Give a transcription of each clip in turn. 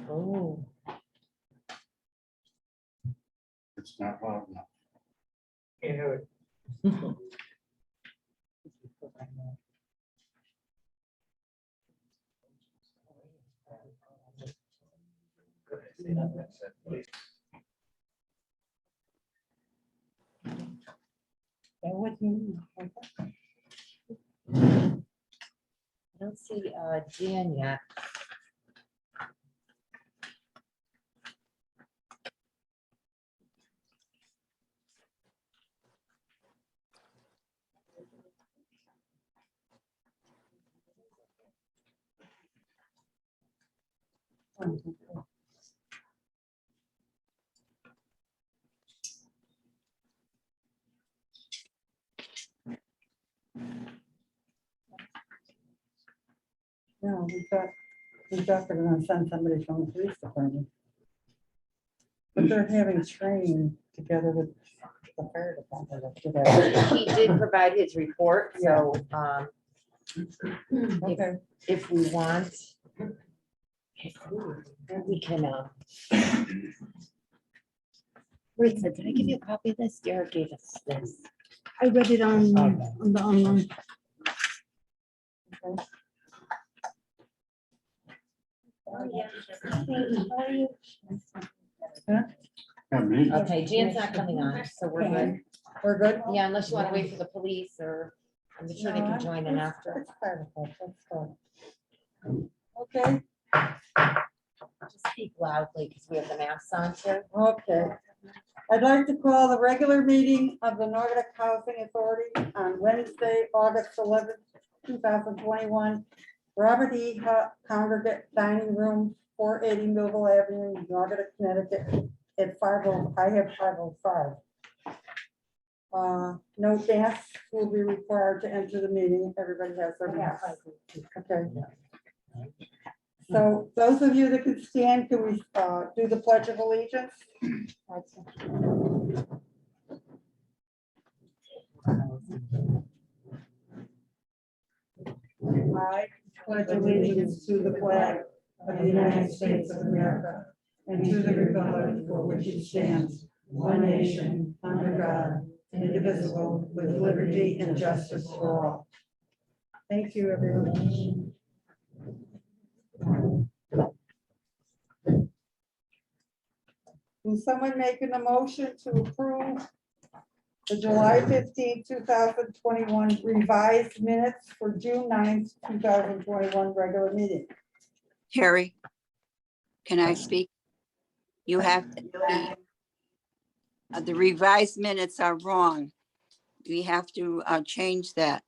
Oh, It's not loud enough. that was me. I don't see Jan yet. No, we thought they were gonna send somebody from the police department. But they're having training together with the fire department. together. He did provide his report, so Okay, if we want, we can. Rita, did I give you a copy of this? Derek gave us this. I read it on the online. Oh, yeah. How are you? Yeah, me. Okay, Jan's not coming on, so we're good. we're good? Yeah, unless you want to wait for the police, or I'm sure they can join in after. It's fine, let's go. Okay, Just speak loudly because we have the masks on too. okay. I'd like to call the regular meeting of the Naugatuck Housing Authority on Wednesday, August 11th, 2021. Robert E. Hutt Congregate Dining Room, 480 Millville Avenue, Naugatuck, Connecticut, at 50, I have 505. No guests will be required to enter the meeting. Everybody has their masks. Okay. So those of you that can stand, can we do the Pledge of Allegiance? I pledge allegiance to the flag of the United States of America and to the republic for which it stands, one nation, under God, indivisible, with liberty and justice for all. Thank you, everyone. Will someone making a motion to approve the July 15, 2021 revised minutes for June 9th, 2021 regular meeting? Harry, can I speak? You have, the revised minutes are wrong. We have to change that.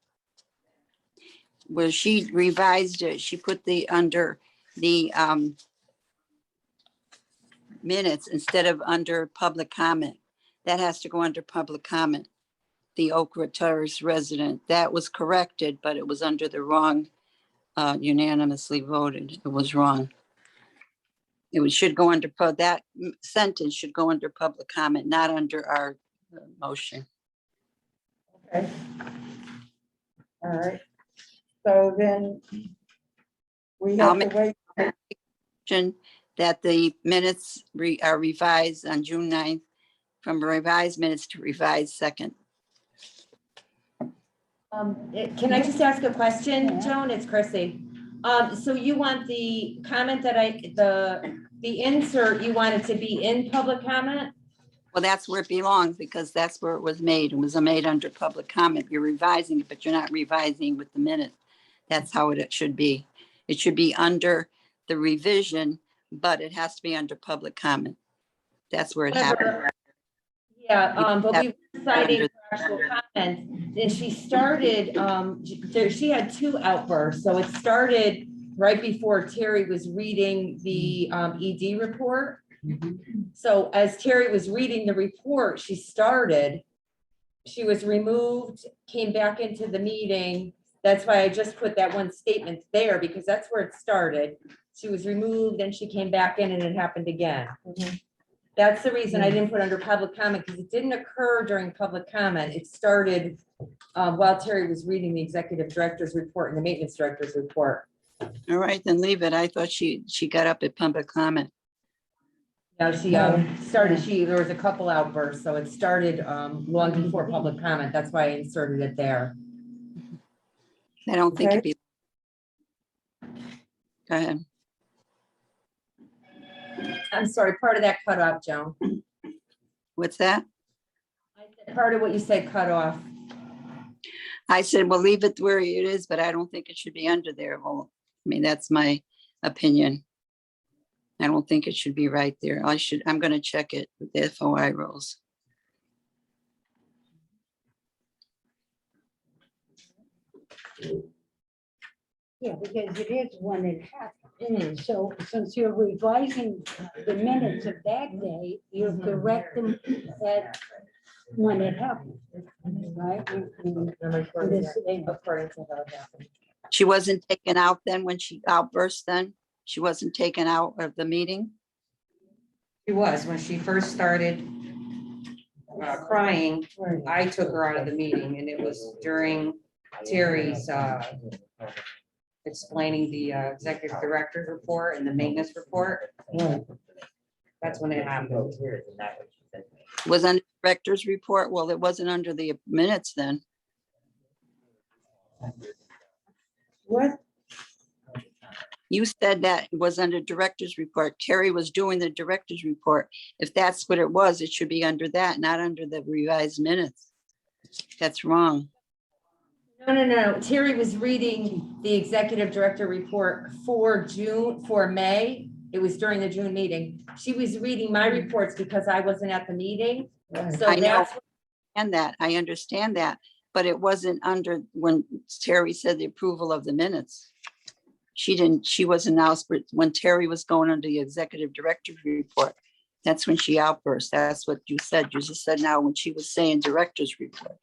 Where she revised it, she put the under the minutes instead of under public comment. That has to go under public comment. The Oak Ridge Terrace resident, that was corrected, but it was under the wrong, unanimously voted. It was wrong. Should go under, that sentence should go under public comment, not under our motion. Okay. All right. So then we I'll have to wait. That the minutes are revised on June 9th, from revised minutes to revised second. Can I just ask a question, Joan? It's Chrissy. So you want the comment that the insert, you want it to be in public comment? Well, that's where it belongs because that's where it was made. It was made under public comment. You're revising it, but you're not revising with the minute. That's how it should be. It should be under the revision, but it has to be under public comment. That's where it happened. Yeah, but we were citing her actual comment, and she started, she had two outbursts. So it started right before Terry was reading the ED report. So as Terry was reading the report, she was removed, came back into the meeting. That's why I just put that one statement there, because that's where it started. She was removed, then she came back in, and it happened again. That's the reason I didn't put under public comment, because it didn't occur during public comment. It started while Terry was reading the executive director's report and the maintenance director's report. All right, then leave it. I thought she got up at public comment. No, she started, there was a couple outbursts, so it started long before public comment. That's why I inserted it there. I don't think Okay. it'd be. Go ahead. I'm sorry, part of that cut off, Joan. What's that? I said part of what you said cut off. I said, well, leave it where it is, but I don't think it should be under there. Well, I mean, that's my opinion. I don't think it should be right there. I'm gonna check it with the FOI rules. Yeah, because it is when it happened. So since you're revising the minutes of that day, you're correcting that when it happened, right? According to how it happened. She wasn't taken out then when she outburst then? She wasn't taken out of the meeting? She was, when she first started crying, I took her out of the meeting, and it was during Terry's explaining the executive director's report and the maintenance report. That's when it happened. Was under director's report? Well, it wasn't under the minutes then. What? You said that it was under director's report. Terry was doing the director's report. If that's what it was, it should be under that, not under the revised minutes. That's wrong. No. Terry was reading the executive director report for May. It was during the June meeting. She was reading my reports because I wasn't at the meeting. So I know. that's, And that, I understand that, but it wasn't under when Terry said the approval of the minutes. She wasn't announced, but when Terry was going under the executive director's report, that's when she outburst. That's what you said. You just said now when she was saying director's report,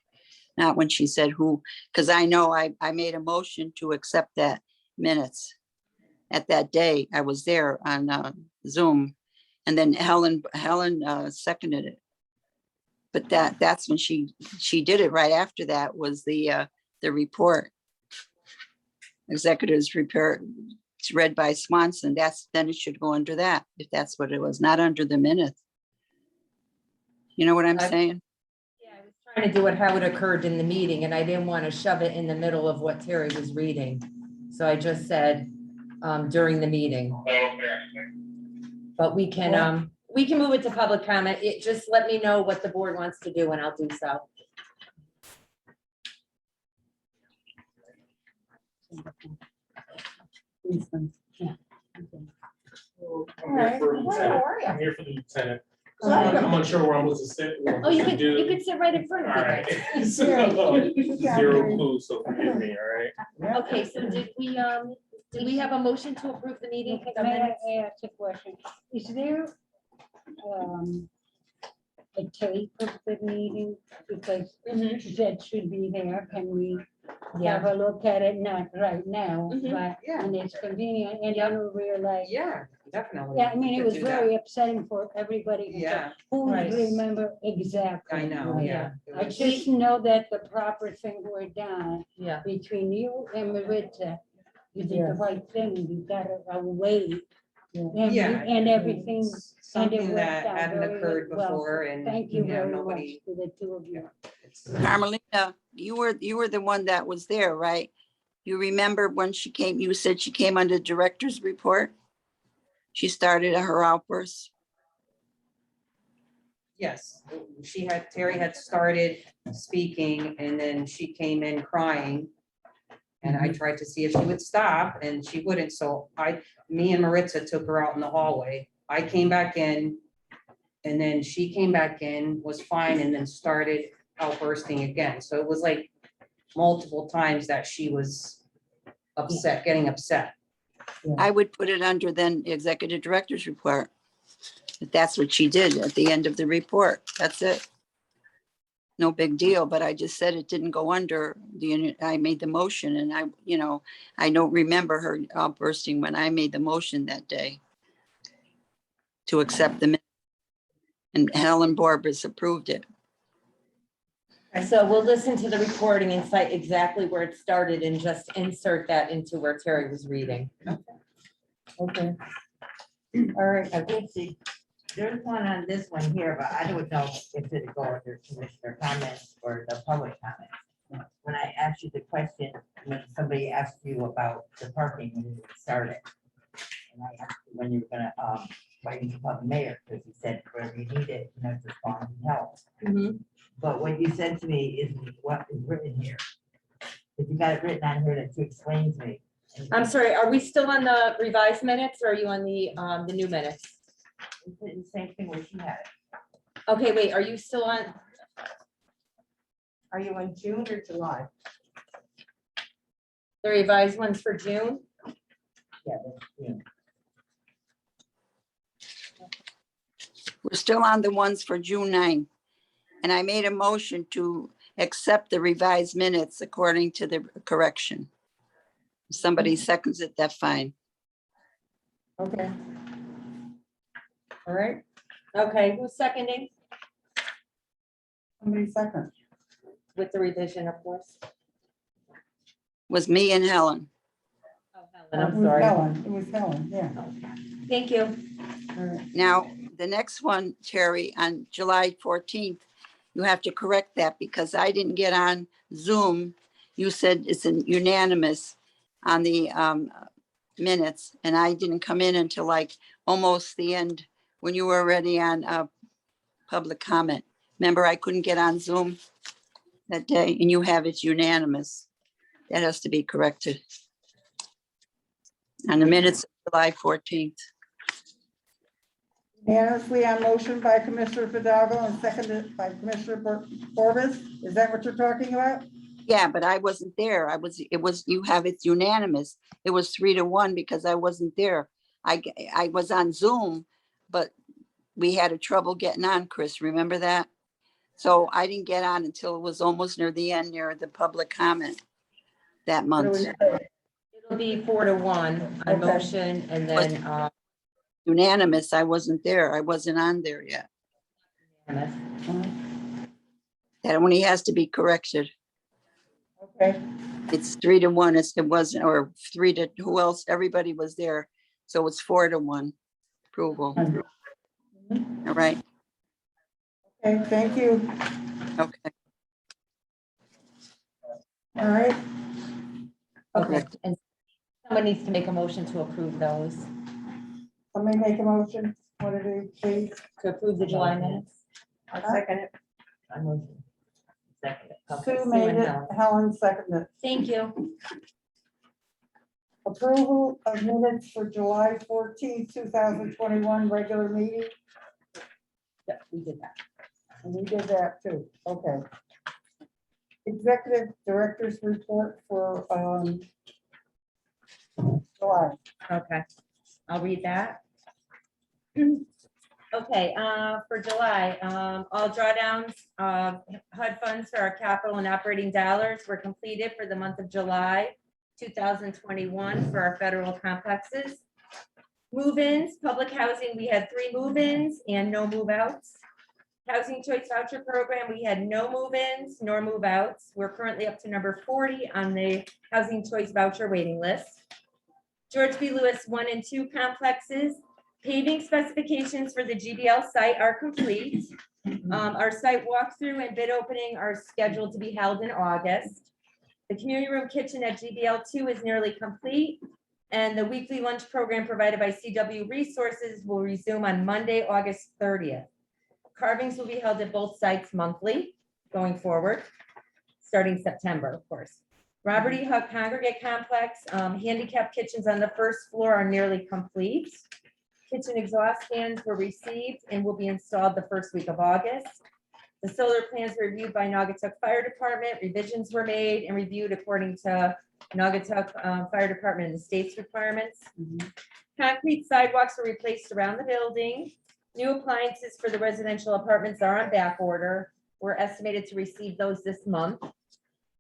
not when she said who, because I know I made a motion to accept that minutes. At that day, I was there on Zoom, and then Helen seconded it. But that's when she did it. Right after that was the report. Executive's report, it's read by Swanson. Then it should go under that, if that's what it was, not under the minutes. You know what I'm saying? yeah, I was trying to do it how it occurred in the meeting, and I didn't want to shove it in the middle of what Terry was reading. So I just said during the meeting. But we can move it to public comment. Just let me know what the board wants to do and I'll do so. I'm here for the lieutenant. So I'm unsure where I'm supposed to sit. Oh, you could sit right in front All of right. me. Zero clue, so forgive me, all right? Okay, so did we have a motion to approve the meeting? May I ask a question? Is there a tape of the meeting? Because that should be there. Can we have a look at it? Not right now, Mhm. but Yeah. when it's convenient, and then we realize. Yeah, definitely. Yeah, I mean, it Could was do that. very upsetting for everybody. Yeah, Who would Right. remember exactly? I know, yeah. It I was- just know that the proper thing were done Yeah. between you and Maritza. You did the right thing. You got it away. And, Yeah, and everything. it's Something worked that out hadn't very occurred well. before, and Thank you yeah, very much nobody. to the two of you. Carmelina, you were the one that was there, right? You remember when she came, you said she came under director's report? She started her outburst. Yes, Terry had started speaking, and then she came in crying. And I tried to see if she would stop, and she wouldn't, so me and Maritza took her out in the hallway. I came back in, and then she came back in, was fine, and then started outbursting again. So it was like multiple times that she was upset, getting upset. I would put it under then the executive director's report. If that's what she did at the end of the report, that's it. No big deal, but I just said it didn't go under I made the motion, and I don't remember her outbursting when I made the motion that day to accept the minutes. And Helen Borbas approved it. So we'll listen to the recording and cite exactly where it started and just insert that into where Terry was reading. Okay. All right, I did see, there's one on this one here, but I don't know if it'll go under commissioner comments or the public comments. When I asked you the question, when somebody asked you about the parking when you started. And I asked you when you were gonna, why you call the mayor, because you said wherever you need it, you know, just respond and help. But what you said to me isn't what is written here. If you got it written on here to explain to me. I'm sorry, are we still on the revised minutes or are you on the new minutes? It's the same thing where she had it. Okay, wait, are you still on? Are you in June or July? The revised ones for June? Yeah, that's June. We're still on the ones for June 9. And I made a motion to accept the revised minutes according to the correction. If somebody seconds it, that's fine. okay. All right. Okay, who's seconding Somebody second. with the revision, of course? Was me and Helen. Oh, Helen, It I'm was sorry. Helen, it was Helen, yeah. Thank you. All right. Now, the next one, Terry, on July 14th, you have to correct that because I didn't get on Zoom. You said it's an unanimous on the minutes, and I didn't come in until like almost the end when you were already on public comment. Remember, I couldn't get on Zoom that day, and you have it unanimous. That has to be corrected. On the minutes of July 14th. Unanimously on motion by Commissioner Fidalgo and seconded by Commissioner Forbes. Is that what you're talking about? Yeah, but I wasn't there. You have it unanimous. It was 3-1 because I wasn't there. I was on Zoom, but we had a trouble getting on, Chris, remember that? So I didn't get on until it was almost near the end, near the public comment that What do month. we say? It'll be 4-1 on Okay. motion and then Unanimous, I wasn't there. I wasn't on there yet. unanimous. That only has to be corrected. Okay, It's 3-1. It wasn't, or 3 to, who else? Everybody was there. So it's 4-1 approval. All right, okay, thank you. okay. All right, Okay, and someone needs to make a motion to approve those, somebody make a motion. What did it please? to approve the July minutes. I'll second it. I motion. Second it. Okay. Sue made it, Helen. Helen seconded. Thank you. Approval of minutes for July 14th, 2021, regular meeting. Yeah, we did that. And we did that too. Okay. Executive Director's Report for July. Okay, I'll read that. Okay, for July, all drawdowns of HUD funds for our capital and operating dollars were completed for the month of July 2021 for our federal complexes. Move-ins, public housing, we had 3 move-ins and no move-outs. Housing Choice Voucher Program, we had no move-ins nor move-outs. We're currently up to number 40 on the Housing Choice Voucher waiting list. George B. Lewis 1 and 2 complexes, paving specifications for the GBL site are complete. Our site walkthrough and bid opening are scheduled to be held in August. The community room kitchen at GBL 2 is nearly complete. And the weekly lunch program provided by CW Resources will resume on Monday, August 30th. Carvings will be held at both sites monthly going forward, starting September, of course. Robert E. Huck Congregate Complex, handicap kitchens on the first floor are nearly complete. Kitchen exhaust fans were received and will be installed the first week of August. The solar plans were reviewed by Naugatuck Fire Department. Revisions were made and reviewed according to Naugatuck Fire Department and the state's requirements. Concrete sidewalks were replaced around the building. New appliances for the residential apartments are on back order. We're estimated to receive those this month.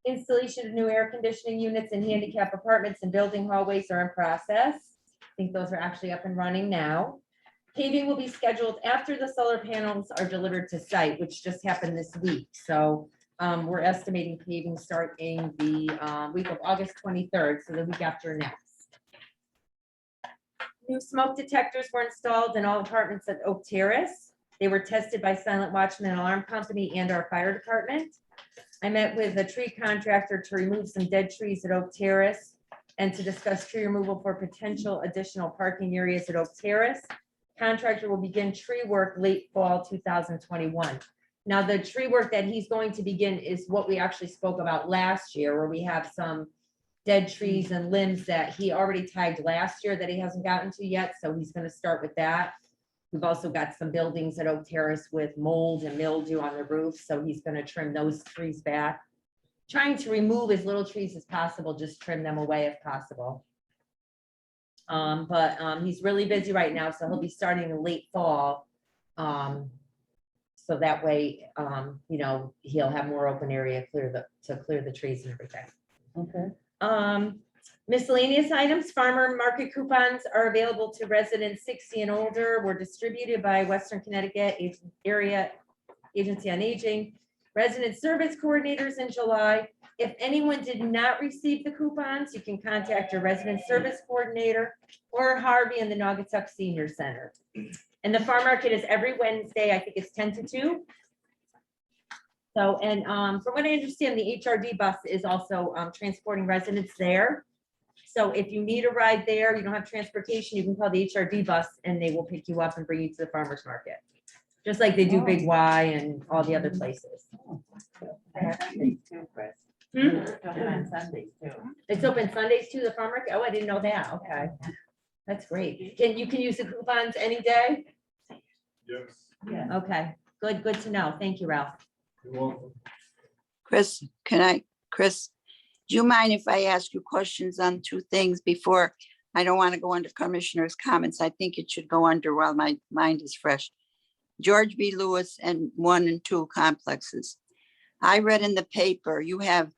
Installation of new air conditioning units in handicap apartments and building hallways are in process. I think those are actually up and running now. Paving will be scheduled after the solar panels are delivered to site, which just happened this week. So we're estimating paving starting the week of August 23rd, so the week after next. New smoke detectors were installed in all apartments at Oak Terrace. They were tested by Silent Watchman Alarm Company and our fire department. I met with a tree contractor to remove some dead trees at Oak Terrace and to discuss tree removal for potential additional parking areas at Oak Terrace. Contractor will begin tree work late fall 2021. Now, the tree work that he's going to begin is what we actually spoke about last year, where we have some dead trees and limbs that he already tagged last year that he hasn't gotten to yet, so he's gonna start with that. We've also got some buildings at Oak Terrace with mold and mildew on the roof, so he's gonna trim those trees back. Trying to remove as little trees as possible, just trim them away if possible. He's really busy right now, so he'll be starting in late fall. So that way, you know, he'll have more open area to clear the trees and everything. Okay. Miscellaneous items, farmer market coupons are available to residents 60 and older, were distributed by Western Connecticut Area Agency on Aging. Resident service coordinators in July. If anyone did not receive the coupons, you can contact your resident service coordinator or Harvey in the Naugatuck Senior Center. And the farm market is every Wednesday, I think it's 10 to 2. So, and from what I understand, the HRD bus is also transporting residents there. So if you need a ride there, you don't have transportation, you can call the HRD bus and they will pick you up and bring you to the farmer's market. Just like they do Big Y and all the other places. I have Sundays too, Chris. Hmm? Open on Sundays too. It's open Sundays too, the farm market? Oh, I didn't know that. Okay. That's great. You can use the coupons any day? Yes. Okay, good to know. Thank you, Ralph. You're welcome. Chris, Chris, do you mind if I ask you questions on two things before? I don't want to go under commissioners' comments. I think it should go under while my mind is fresh. George B. Lewis and 1 and 2 complexes. I read in the paper, you have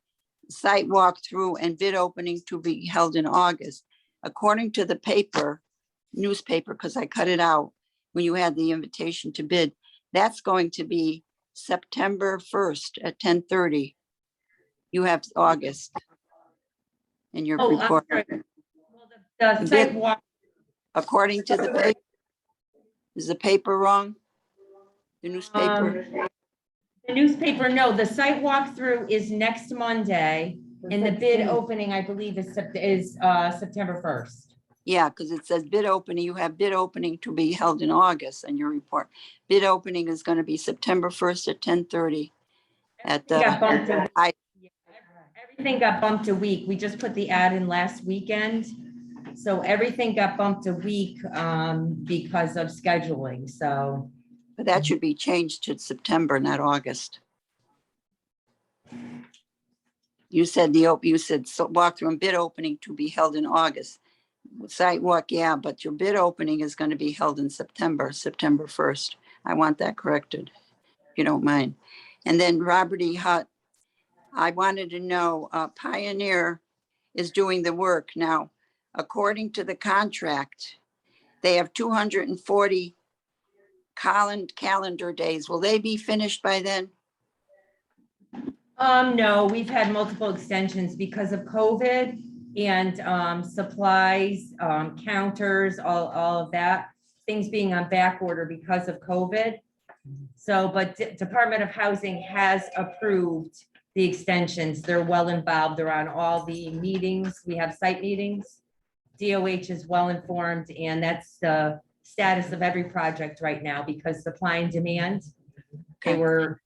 site walkthrough and bid opening to be held in August. According to the newspaper, because I cut it out when you had the invitation to bid, that's going to be September 1st at 10:30. You have August in your Oh, I'm report. sorry. Well, the site walk, According to the paper, is the paper wrong? The newspaper? the newspaper, no, the site walkthrough is next Monday and the bid opening, I believe, is September 1st. Yeah, because it says bid opening, you have bid opening to be held in August in your report. Bid opening is going to be September 1st at 10:30 at Got bumped the, Everything got bumped a week. We just put the ad in last weekend. So everything got bumped a week because of scheduling, so. but that should be changed to September, not August. You said so walkthrough and bid opening to be held in August. Sidewalk, yeah, but your bid opening is going to be held in September 1st. I want that corrected, if you don't mind. And then Robert E. Hutt, I wanted to know, Pioneer is doing the work now. According to the contract, they have 240 calendar days. Will they be finished by then? No, we've had multiple extensions because of COVID and supplies, counters, all of that, things being on back order because of COVID. So, but Department of Housing has approved the extensions. They're well involved. They're on all the meetings. We have site meetings. DOH is well informed, and that's the status of every project right now because supply and demand, they were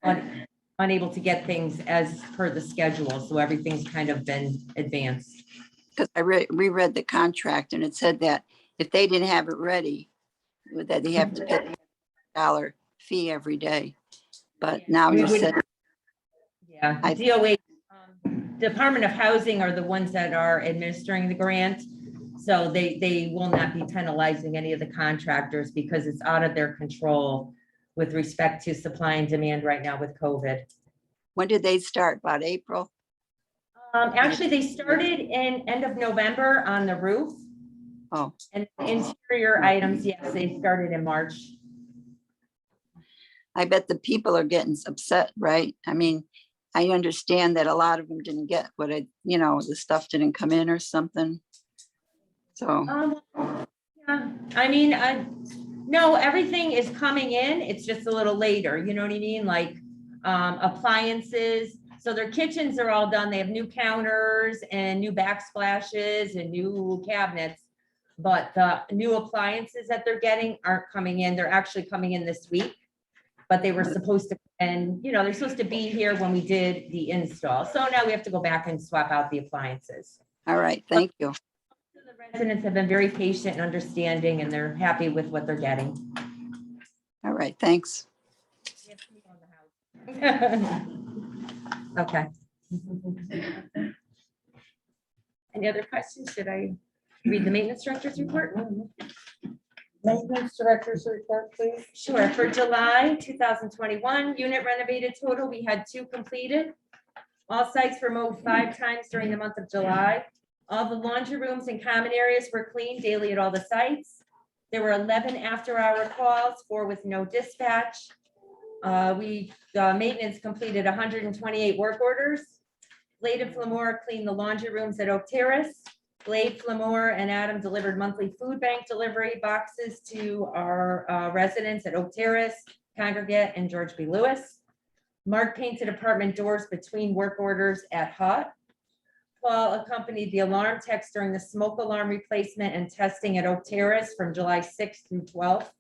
unable to get things as per the schedule. So everything's kind of been advanced. Because I reread the contract and it said that if they didn't have it ready, that they have to pay $1 fee every day. But now you said. Yeah, DOH, Department of Housing are the ones that are administering the grant. So they will not be penalizing any of the contractors because it's out of their control with respect to supply and demand right now with COVID. When did they start? About April? Actually, they started in end of November on the roof. Oh, And interior items, yes, they started in March. I bet the people are getting upset, right? I mean, I understand that a lot of them didn't get what the stuff didn't come in or something. So, Yeah, I mean, no, everything is coming in. It's just a little later, you know what I mean? Like, appliances. So their kitchens are all done. They have new counters and new backsplashes and new cabinets. But the new appliances that they're getting aren't coming in. They're actually coming in this week. But they were supposed to, and they're supposed to be here when we did the install. So now we have to go back and swap out the appliances. all right, thank you. The residents have been very patient and understanding, and they're happy with what they're getting. All right, thanks. Okay. Any other questions? Should I read the maintenance director's report? Maintenance director's report, please. Sure. For July 2021, unit renovated total, we had 2 completed. All sites were mowed 5 times during the month of July. All the laundry rooms and common areas were cleaned daily at all the sites. There were 11 after-hour calls, 4 with no dispatch. Maintenance completed 128 work orders. Blade and Flamore cleaned the laundry rooms at Oak Terrace. Blade, Flamore, and Adam delivered monthly food bank delivery boxes to our residents at Oak Terrace, Congregate, and George B. Lewis. Mark painted apartment doors between work orders at Hut. Paul accompanied the alarm techs during the smoke alarm replacement and testing at Oak Terrace from July 6th through 12th.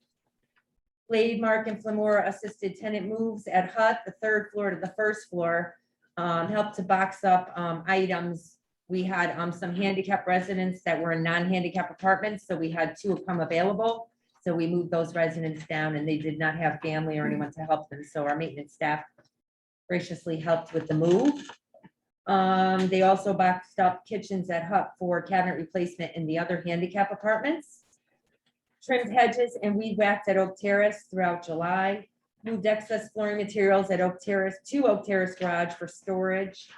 Blade, Mark, and Flamore assisted tenant moves at Hut, the 3rd floor to the 1st floor, helped to box up items. We had some handicap residents that were in non-handicap apartments, so we had 2 come available. So we moved those residents down, and they did not have family or anyone to help them. So our maintenance staff graciously helped with the move. They also boxed up kitchens at Hut for cabinet replacement in the other handicap apartments. Trimmed hedges and weed whacked at Oak Terrace throughout July. Moved excess flooring materials at Oak Terrace to Oak Terrace Garage for storage,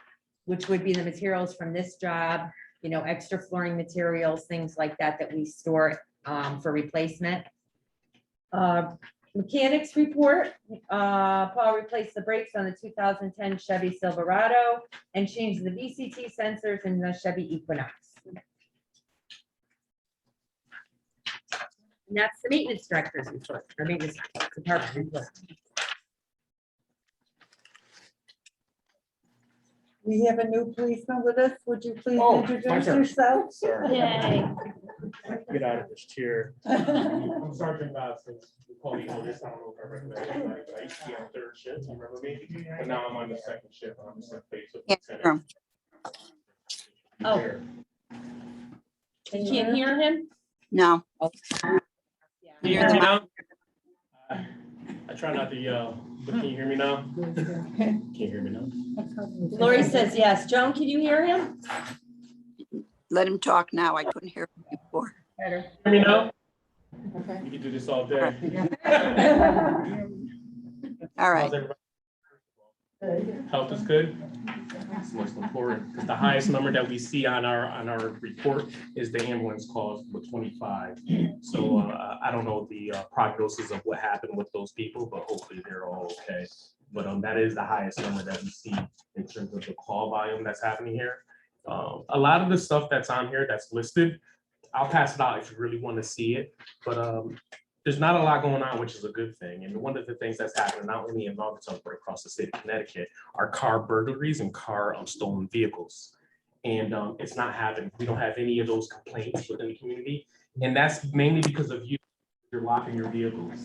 which would be the materials from this job, extra flooring materials, things like that, that we store for replacement. Mechanics report, Paul replaced the brakes on the 2010 Chevy Silverado and changed the VCT sensors in the Chevy Equinox. And that's the maintenance director's report, or maintenance department report. We have a new policeman with us. Would you please Oh, my introduce turn. yourself? Sorry. Yay. Get out of this chair. I'm Sergeant Dodson. We call you this. I don't know if I recognize you. I used to be on 3rd shift, you remember me? But now I'm on the 2nd shift. I'm the face of Yeah, lieutenant. Oh. There. You can't hear him? No, Can you hear me now? I try not to yell, but can you hear me now? Can you hear me now? Lori says yes. Joan, can you hear him? let him talk now. I couldn't hear him before. Better. Hear me now? Okay. You can do this all day. All right. How's everybody? Health is good. That's most important, because the highest number that we see on our report is the ambulance calls with 25. So I don't know the prognosis of what happened with those people, but hopefully they're all okay. But that is the highest number that we see in terms of the call volume that's happening here. A lot of the stuff that's on here that's listed, I'll pass it out if you really want to see it. But there's not a lot going on, which is a good thing. And one of the things that's happening, not only in Naugatuck, but across the state of Connecticut, are car burglaries and car stolen vehicles. And it's not happening. We don't have any of those complaints within the community. And that's mainly because of you're locking your vehicles.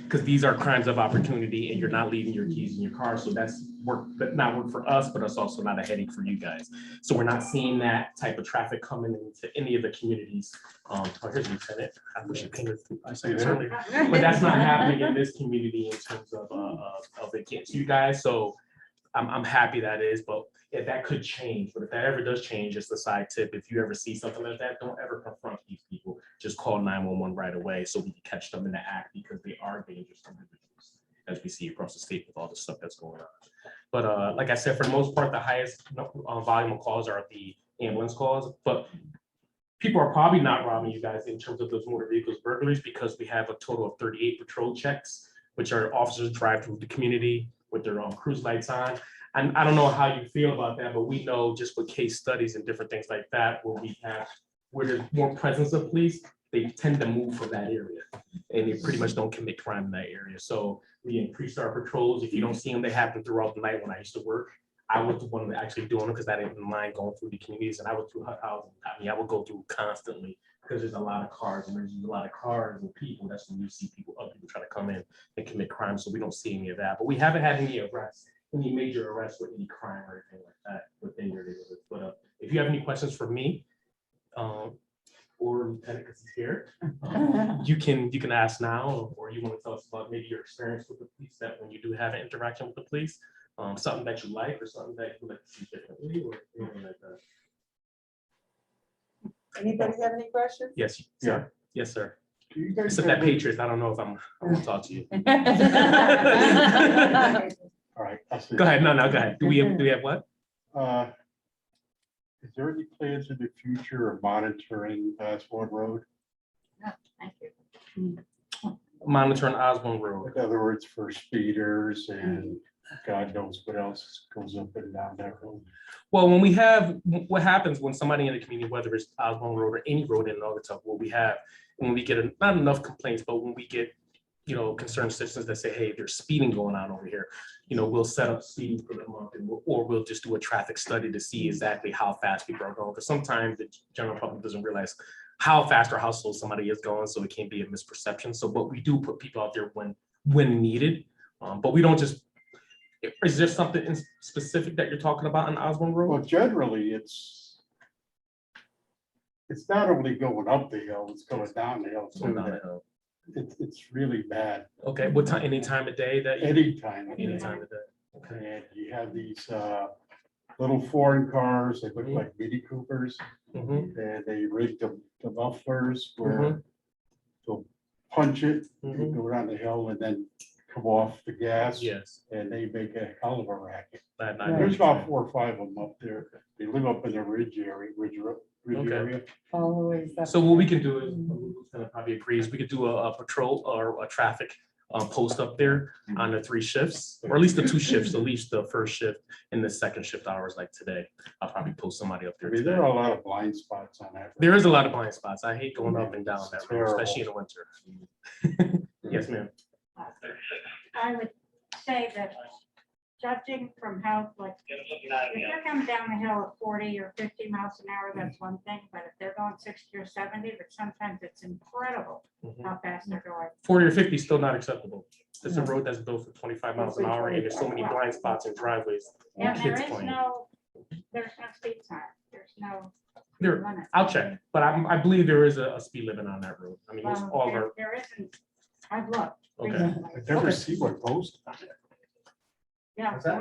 Because these are crimes of opportunity and you're not leaving your keys in your car. So that's not work for us, but it's also not a headache for you guys. So we're not seeing that type of traffic coming into any of the communities. Oh, here's Lieutenant. I wish I came 5 seconds earlier. But that's not happening in this community in terms of against you guys. So I'm happy that is, but if that could change. But if that ever does change, just a side tip, if you ever see something like that, don't ever confront these people. Just call 911 right away so we can catch them in the act, because they are dangerous individuals, as we see across the state with all the stuff that's going on. But like I said, for the most part, the highest volume of calls are the ambulance calls. But people are probably not robbing you guys in terms of those motor vehicles burglaries, because we have a total of 38 patrol checks, which are officers drive through the community with their cruise lights on. And I don't know how you feel about that, but we know just with case studies and different things like that, where there's more presence of police, they tend to move from that area. And they pretty much don't commit crime in that area. So we increased our patrols. If you don't see them, they happen throughout the night when I used to work. I was the one actually doing them because I didn't mind going through the communities, and I would through housing. I mean, I would go through constantly because there's a lot of cars, and there's a lot of cars and people. That's when you see other people trying to come in and commit crime. So we don't see any of that. But we haven't had any arrests, any major arrests with any crime or anything like that within your neighborhood. But if you have any questions for me, or Lieutenant, because he's here, you can ask now, or you want to tell us about maybe your experience with the police, that when you do have an interaction with the police, something that you like or something that you would like to see differently or anything like that. Anybody have any questions? Yes, sir. Yes, sir. Do you guys Except that have any- Patriots, I don't know if I want to talk to you. All right. I'll see. Go ahead. No, go ahead. Do we have what? Is there any plans in the future of monitoring Osborne Road? Thank you. Monitoring Osborne Road. In other words, for speeders and God knows what else goes up and down that road. Well, what happens when somebody in the community, whether it's Osborne Road or any road in Naugatuck, when we get not enough complaints, but when we get, concerned citizens that say, hey, there's speeding going on over here, we'll set up speeding for the month, or we'll just do a traffic study to see exactly how fast people are going. Because sometimes the general public doesn't realize how fast or how slow somebody is going, so it can be a misperception. So, but we do put people out there when needed, but we don't just. Is there something in specific that you're talking about on Osborne Well, Road? generally, it's not only going up the hill, it's going down the hill too. It's really bad. Okay, what time? Any time of day that you? Anytime. Any time of day. Okay. And you have these little foreign cars, they look like Mini Coopers, Mhm, and they rig the mufflers where Mhm. they'll punch it, mhm. and go down the hill and then come off the gas. Yes. And they make a hell of a racket. That Right. There's about 4 or 5 of them up there. They live up in the ridge area, Okay. area. Always. So what we can do is, who's gonna probably agree, is we could do a patrol or a traffic post up there on the 3 shifts, or at least the 2 shifts, at least the first shift and the second shift hours like today. I'll probably post somebody up I there mean, today. there are a lot of blind spots on that. There is a lot of blind spots. I hate going up and down that road, Terrible. especially in the winter. Yes, ma'am. I would say that judging from how, like, if they're coming down the hill at 40 or 50 miles an hour, that's one thing, but if they're going 60 or 70, but sometimes it's incredible Mhm. how fast they're going. 40 or 50 is still not acceptable. It's a road that's built for 25 miles an hour, and there's so many blind spots and driveways. And there Kids is playing. there's no speed sign, there's no. There, limit. I'll check, but I believe there is a speed limit on that road. I mean, it's Well, all our, there isn't, I've looked. Okay. recently. I never see one posted. Yeah, What's you that?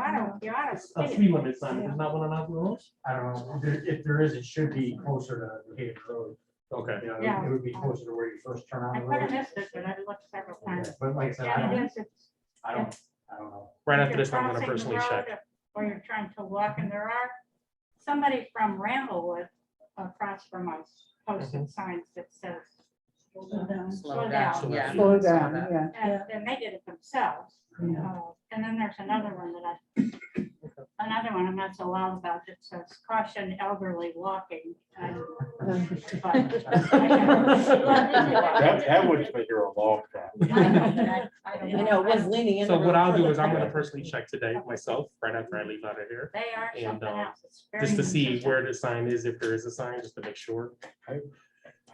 oughta a speed. speed limit sign, there's not one on our roads? I don't know, if there is, it should be closer to the paved road. Okay. You know, Yeah. it would be closer to where you first turn I on the could have road. missed it, but I looked several times. But like I said, Yeah, it is, it's. I don't know. Right If after you're this, I'm gonna crossing the personally road check. Or you're trying to walk, and there are somebody from Ramblewood across from us posted signs that says. Slow down. Slow down, yeah. Slow down, yeah. And they did it themselves. And then there's another one I'm not so loud about, it says caution elderly walking. That one's been here a long time. You know, was leaning in. So the what road I'll do for is I'm the- gonna personally check today myself, right after I leave out of here, They are And, something else. It's very just to see consistent. where the sign is, if there is a sign, just to make sure. I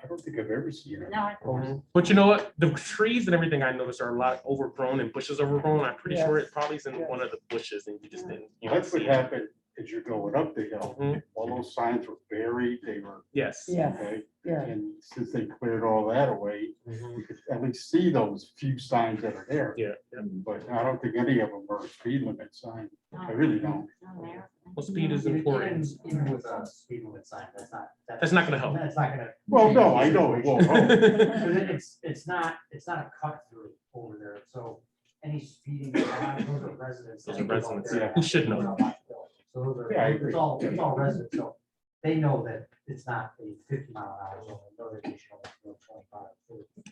don't think I've ever seen it. No, But you know what? The trees and everything I noticed are a lot overgrown and bushes overgrown. I'm pretty sure it probably is in one of the bushes and you just didn't. That's what see it. happened as you're going up the hill. Mhm. All those signs were buried, they were, Yes. Yes, okay, yeah. and since they cleared all that away, Mhm. you could at least see those few signs that are there. Yeah. yeah. But I don't think any of them are speed limit signs. I really don't. no, they're- Well, speed is Even- important. Even with a speed limit sign, That's not gonna help. That's not gonna. Well, no, I know it won't help. But it's not a cut through over there, so any speeding, those are residents. Those are residents, that live yeah. Who should know. So those Yeah, I are, agree. it's all residents, so they know that it's not a 50-mile-an-hour zone, they know that they should only go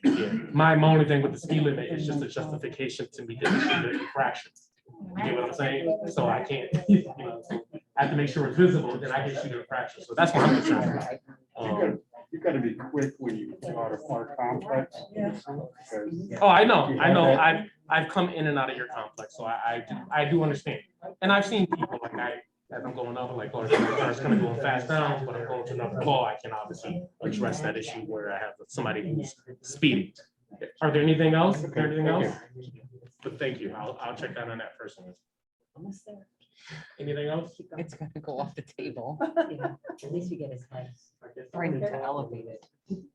25. Yeah. My only thing with the speed limit is just a justification to meet the infraction. You get what I'm saying? So I can't, you know, I have to make sure it's visible, then I can shoot a fraction. So that's what I'm concerned with. You gotta be quick when you go out of our complex. because Oh, I know. I've come in and out of your complex, so I do understand. And I've seen people like as I'm going up, like, oh, the car's kind of going fast down, but I'm going to another call, I can obviously address that issue where I have somebody who's speeding. Are there anything else? Is there anything else? But thank you. I'll check that on that person. Anything else? It's gonna go off the table. At least you get his place. I need to elevate it.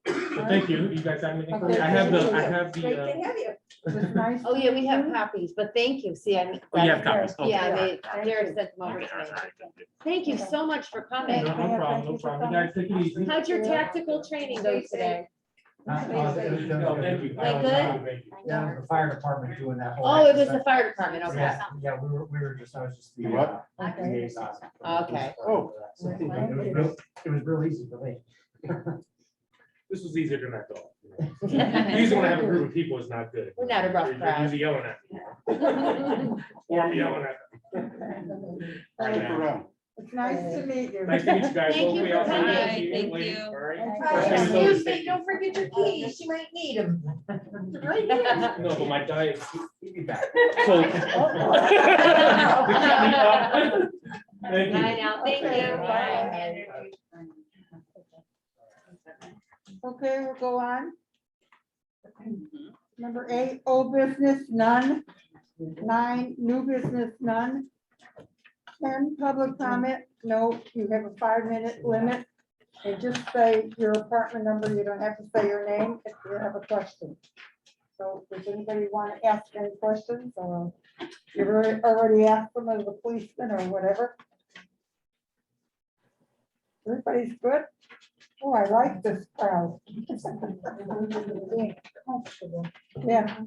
But thank you. You guys have anything for me? I have the, have you. It was nice. Oh, yeah, we have copies, but thank you. See, I. Oh, you have copies. Okay. Yeah, Derek sent them over Okay, to all me. right, thank you. Thank you so much for coming. No problem, no problem. You guys take it easy. How'd your tactical training go today? No, thank you. Went good? Yeah, the fire department doing that. whole Oh, it was the exercise. fire department, okay. Yeah, we were just, I was just. You what? liaison. Okay. Oh. So It was real easy for me. This was easier than I thought. Usually when I have a group of people, it's not good. We're not a rough They're crowd. usually yelling at me. Or I'm yelling at them. Look around. It's nice to meet you. Nice to meet you guys. Thank you Hopefully for I'll see coming. you Thank later. you. All right? Excuse me, don't forget your keys. You might need them. No, but my diet. Keep me back. Oh. Thank Bye you. now, thank you. Bye. Okay, we'll go on. Number 8, old business, none. 9, new business, none. 10, public comment, no, you have a 5-minute limit. And just say your apartment number, you don't have to say your name if you have a question. So does anybody want to ask any questions, or you've already asked them as a policeman or whatever? Everybody's good? Oh, I like this crowd. Yeah.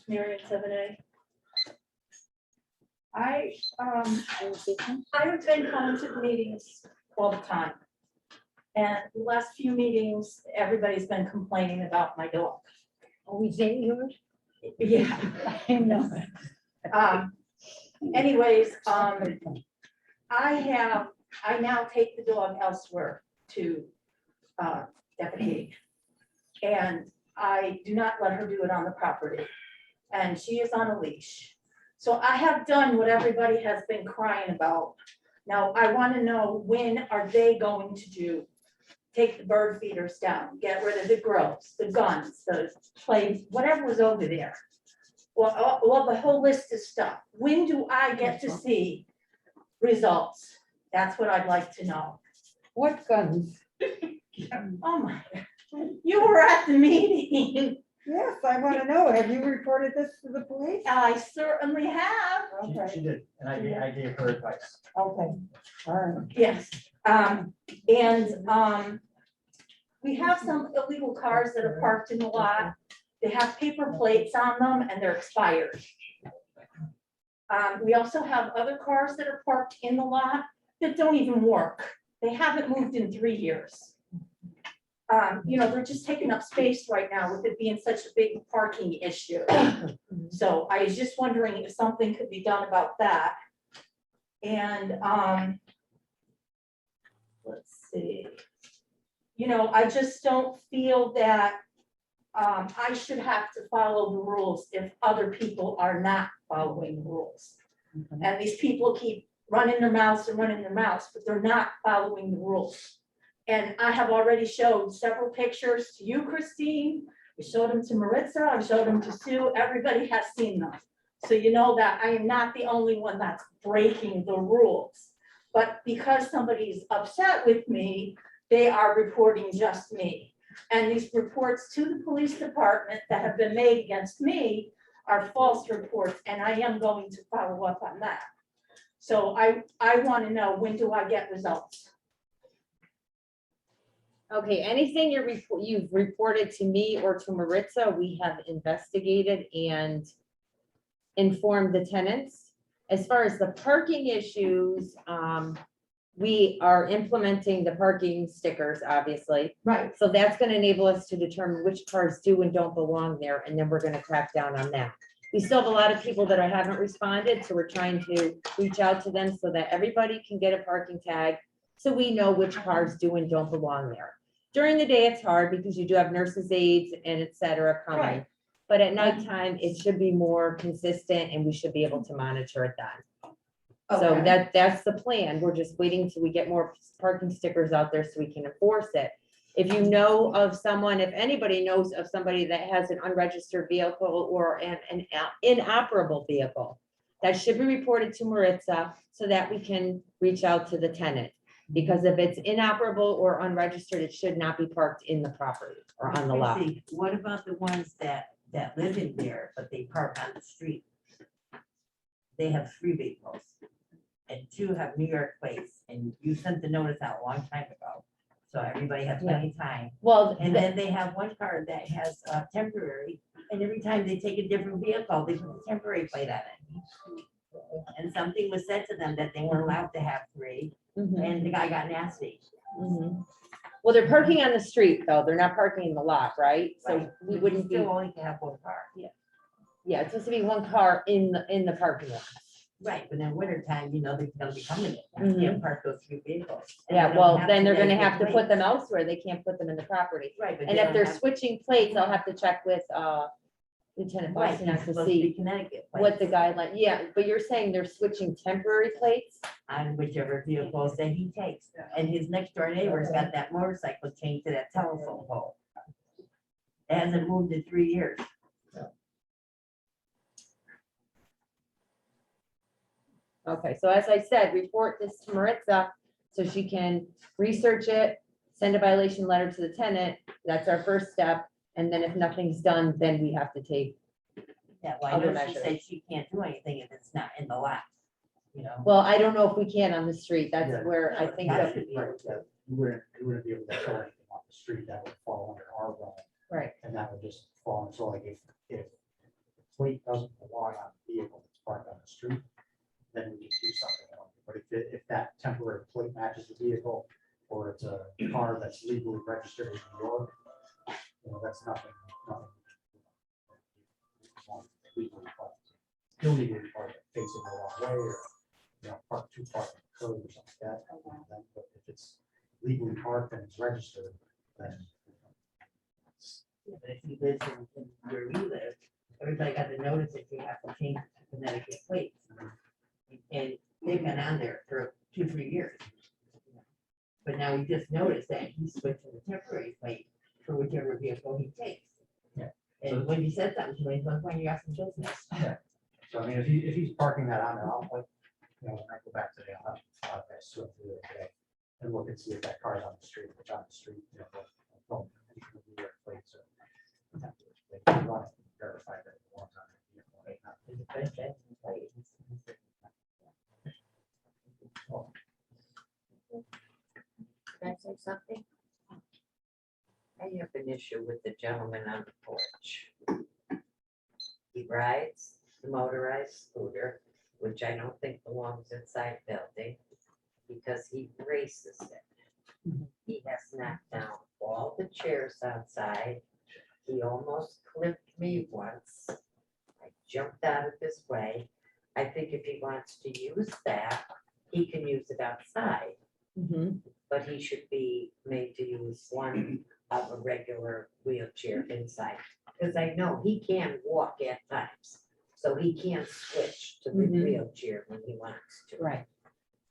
Marion 7A. I've been coming to the meetings all the time. And the last few meetings, everybody's been complaining about my dog. Oh, is that yours? Yeah. I know. Anyways, I now take the dog elsewhere to defecate. And I do not let her do it on the property. And she is on a leash. So I have done what everybody has been crying about. Now, I want to know, when are they going to take the bird feeders down, get rid of the grills, the guns, the plates, whatever was over there? Well, the whole list of stuff. When do I get to see results? That's what I'd like to know. What guns? Oh my, you were at the meeting. Yes, I want to know. Have you reported this to the police? I certainly have. Okay, She did, and I gave her advice. okay, all right. Yes, we have some illegal cars that are parked in the lot. They have paper plates on them and they're expired. We also have other cars that are parked in the lot that don't even work. They haven't moved in 3 years. You know, they're just taking up space right now with it being such a big parking issue. So I was just wondering if something could be done about that. And let's see. You know, I just don't feel that I should have to follow the rules if other people are not following the rules. And these people keep running their mouths and running their mouths, but they're not following the rules. And I have already showed several pictures to you, Christine. I showed them to Maritza. I showed them to Sue. Everybody has seen them. So you know that I am not the only one that's breaking the rules. But because somebody's upset with me, they are reporting just me. And these reports to the police department that have been made against me are false reports, and I am going to follow up on that. So I want to know, when do I get results? Okay, anything you've reported to me or to Maritza, we have investigated and informed the tenants. As far as the parking issues, we are implementing the parking stickers, obviously. Right. So that's gonna enable us to determine which cars do and don't belong there, and then we're gonna crack down on that. We still have a lot of people that haven't responded, so we're trying to reach out to them so that everybody can get a parking tag, so we know which cars do and don't belong there. During the day, it's hard because you do have nurses' aides and et cetera coming. Right. But at nighttime, it should be more consistent and we should be able to monitor it then. So Okay. that's the plan. We're just waiting till we get more parking stickers out there so we can enforce it. If you know of someone, if anybody knows of somebody that has an unregistered vehicle or an inoperable vehicle, that should be reported to Maritza so that we can reach out to the tenant. Because if it's inoperable or unregistered, it should not be parked in the property or on the lot. Chrissy, what about the ones that live in there, but they park on the street? They have 3 vehicles. And 2 have New York plates, and you sent the notice out a long time ago, so everybody has plenty of time. Well, And then they have 1 car that has temporary, and every time they take a different vehicle, they put a temporary plate on it. And something was said to them that they weren't allowed to have 3, mhm, and the guy got nasty. mhm. Well, they're parking on the street though. They're not parking in the lot, right? So Right. we But wouldn't you be, still only can have 1 car. yeah, it's supposed to be 1 car in the parking lot. Right, but in winter time, they're gonna be coming in. Mhm. You can't park those 3 vehicles. And Yeah, they don't well, have then they're gonna Connecticut have to put them plates. elsewhere. They can't put them in the property. Right, but And they if don't they're have- switching plates, I'll have to check with Lieutenant Right, Boston it's to supposed to be see Connecticut what the plates guideline, yeah, but you're saying they're switching temporary plates? on whichever vehicles that he takes. And his next door neighbor's got that motorcycle chained to that telephone pole. It hasn't moved in 3 years. Okay, so as I said, report this to Maritza so she can research it, send a violation letter to the tenant. That's our first step. And then if nothing's done, then we have to take, Yeah, well, I Other know she measures. said she can't do anything if it's not in the lot, well, I don't know if we can on the street. Yeah. That's where I think That that, should be able to. You wouldn't be able to show anything on the street that would fall under our realm. right. And that would just fall into like if the plate doesn't belong on the vehicle that's parked on the street, then we need to do something. about it. But if that temporary plate matches the vehicle, or it's a car that's legally registered in New York, that's nothing. Legally parked. Illegally parked facing the wrong way, or park too far from the curb or something like that. But if it's legally parked and it's registered, then Yeah, but if you live in where you live, everybody got the notice that you have to change to Connecticut plates. And they've been on there for 2-3 years. But now we just noticed that he's switching the temporary plate for whichever vehicle he takes. Yeah. And when you said something to me, it's like, when you got some business. So I mean, if he's parking that on there, I'll like, when I go back today, I'll have to swim through it today and look and see if that car's on the street, if it's on the street, oh, you can do your plates or- you want to verify that it belongs on the vehicle, right? Not- It's a fresh engine plate. oh, Can I say something? I have an issue with the gentleman on the porch. He rides the motorized scooter, which I don't think belongs inside the building, because he races it. He has knocked down all the chairs outside. He almost clipped me once. I jumped out of his way. I think if he wants to use that, he can use it outside. Mhm. But he should be made to use one of a regular wheelchair inside. Because I know he can walk at times, so he can switch to the Mhm. wheelchair when he wants to. Right.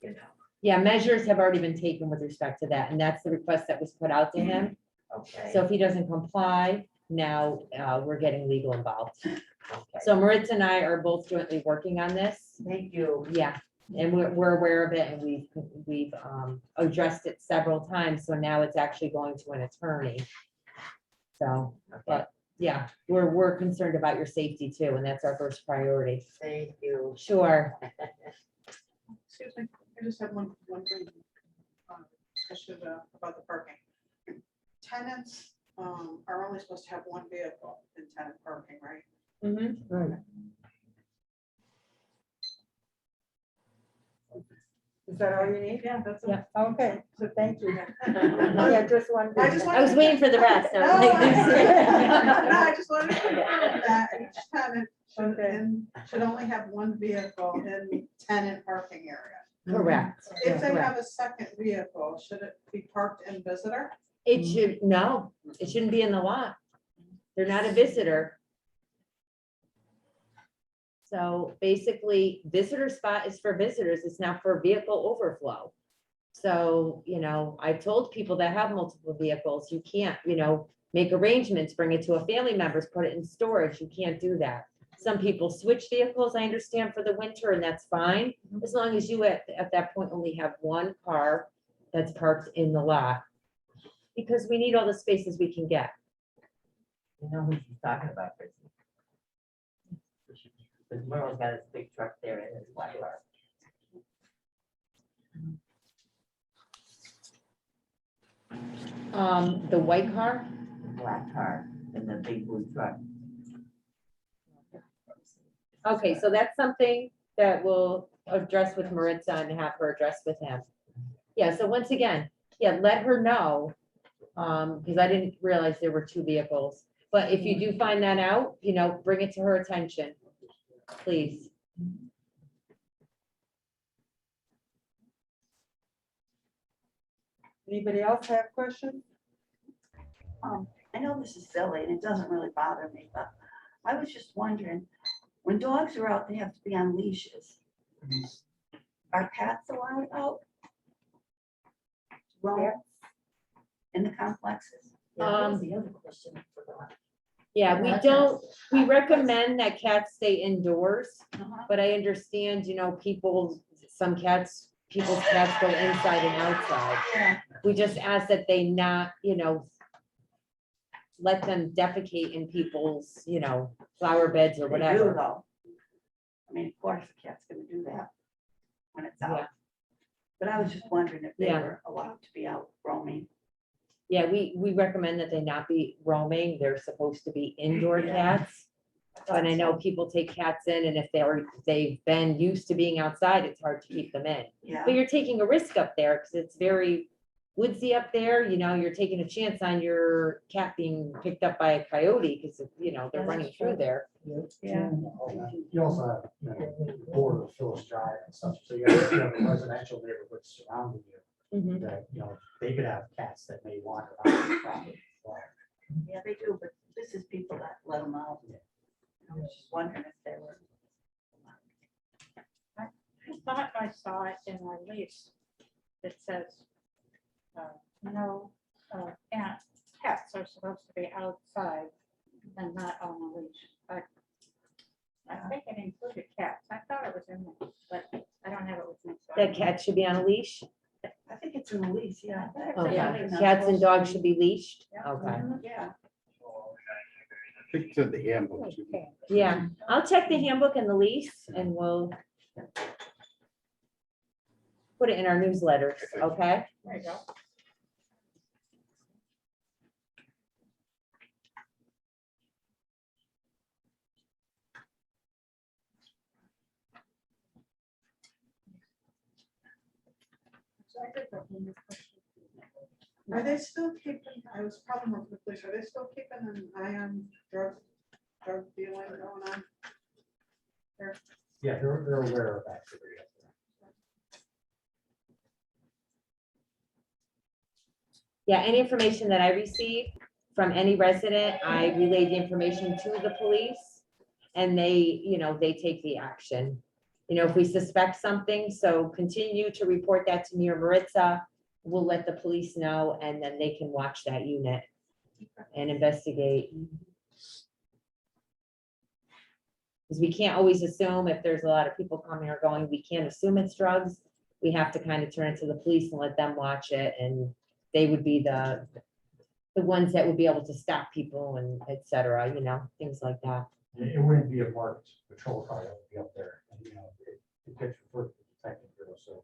You know, Yeah, measures have already been taken with respect to that, and that's the request that was put out to him. okay. So if he doesn't comply, now we're getting legal involved. Okay. So Maritza and I are both jointly working on this. Thank you. Yeah, and we're aware of it, and we've addressed it several times, so now it's actually going to an attorney. So, but yeah, we're concerned about your safety too, and that's our first priority. Thank you. Sure. Excuse me, I just have one thing. Question about the parking. Tenants are only supposed to have one vehicle in tenant parking, right? Mhm. Is that all you need? Yeah, that's. Yeah. Okay, so thank you. Yeah, just one. I just I was waiting for the rest. I No, was like, I just wanted to confirm that each tenant Okay. should only have one vehicle in tenant parking area. Correct. If they Correct. have a second vehicle, should it be parked in visitor? It should, no, it shouldn't be in the lot. They're not a visitor. So basically, visitor spot is for visitors. It's not for vehicle overflow. So, you know, I've told people that have multiple vehicles, you can't, you know, make arrangements, bring it to a family member's, put it in storage. You can't do that. Some people switch vehicles, I understand, for the winter, and that's fine, as long as you at that point only have one car that's parked in the lot. Because we need all the spaces we can get. You know who she's talking about, Chrissy? Because Merle's got his big truck there and his white car. The white car, Black car and the big blue truck. okay, so that's something that we'll address with Maritza and have her address with him. Yeah, so once again, yeah, let her know, because I didn't realize there were two vehicles. But if you do find that out, you know, bring it to her attention, please. Anybody else have questions? I know this is silly and it doesn't really bother me, but I was just wondering, when dogs are out, they have to be on leashes. Are cats allowed out? Roam in the complexes? Yeah, we don't, we recommend that cats stay indoors, Uh-huh. but I understand, you know, people's cats go inside and outside. Yeah, We just ask that they not, you know, let them defecate in people's, you know, flower beds or they do whatever. though. I mean, of course, the cat's gonna do that when it's out. Yeah. But I was just wondering if they Yeah. were allowed to be out roaming. Yeah, we recommend that they not be roaming. They're supposed to be indoor Yeah. cats. And I know people take cats in, and if they've been used to being outside, it's hard to keep them in. Yeah, But you're taking a risk up there because it's very woodsy up there, you know, you're taking a chance on your cat being picked up by a coyote because, you know, they're Yeah, running that's through true. there. yeah. You also have, you know, border of Phyllis Drive and stuff, so you have residential neighborhoods surrounding you, Mhm. that, you know, they could have cats that may wander around the property. Yeah, they do, but this is people that let them out. I was just wondering if they were. I thought I saw it in our lease. It says, no, cats are supposed to be outside and not on the leash. I think it included cats. I thought it was in there, but I don't have it with me. so I That don't know. cat should be on a leash. I think it's in the lease, yeah. Okay, Yeah. cats and dogs should be leashed. Yeah. Okay, Yeah. I think to the handbook. too. yeah, I'll check the handbook and the lease and we'll put it in our newsletters, okay? There you go. Are they still keeping, I was probably more for the police, are they still keeping an eye on drug dealing going on? Yeah, they're aware of activity up there. Yeah, any information that I receive from any resident, I relay the information to the police. And they, you know, they take the action. You know, if we suspect something, so continue to report that to me or Maritza. We'll let the police know and then they can watch that unit and investigate. Because we can't always assume if there's a lot of people coming or going, we can't assume it's drugs. We have to kind of turn it to the police and let them watch it, and they would be the ones that would be able to stop people and et cetera, you know, things like that. It wouldn't be a marked patrol car that would be up there, and, you know, it gets referred to the detective bureau, so,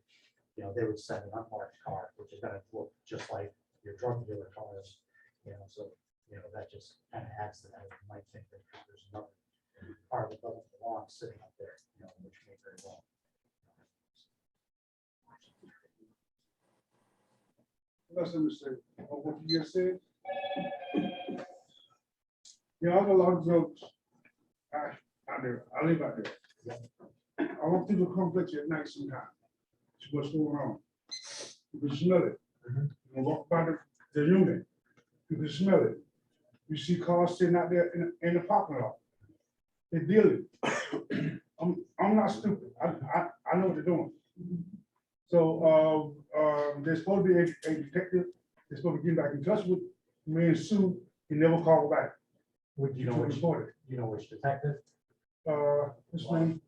you know, they would send an unmarked car, which is gonna look just like your drug dealer cars, you know, so, you know, that just kind of adds to that. You might think that there's another car that doesn't belong sitting up there, you know, which may very well. Listen to say, what you just said. Yeah, I got a lot of jokes. Out there, I live out there. I want people to come get you at night sometime. See what's going on. You can smell it. You walk by the unit, you can smell it. You see cars sitting out there in the parking lot. They deal it. I'm not stupid. I know what they're doing. So there's supposed to be a detective. They're supposed to get back in touch with me and Sue. He never called back. Would you know To which, report it. you know which detective? His name,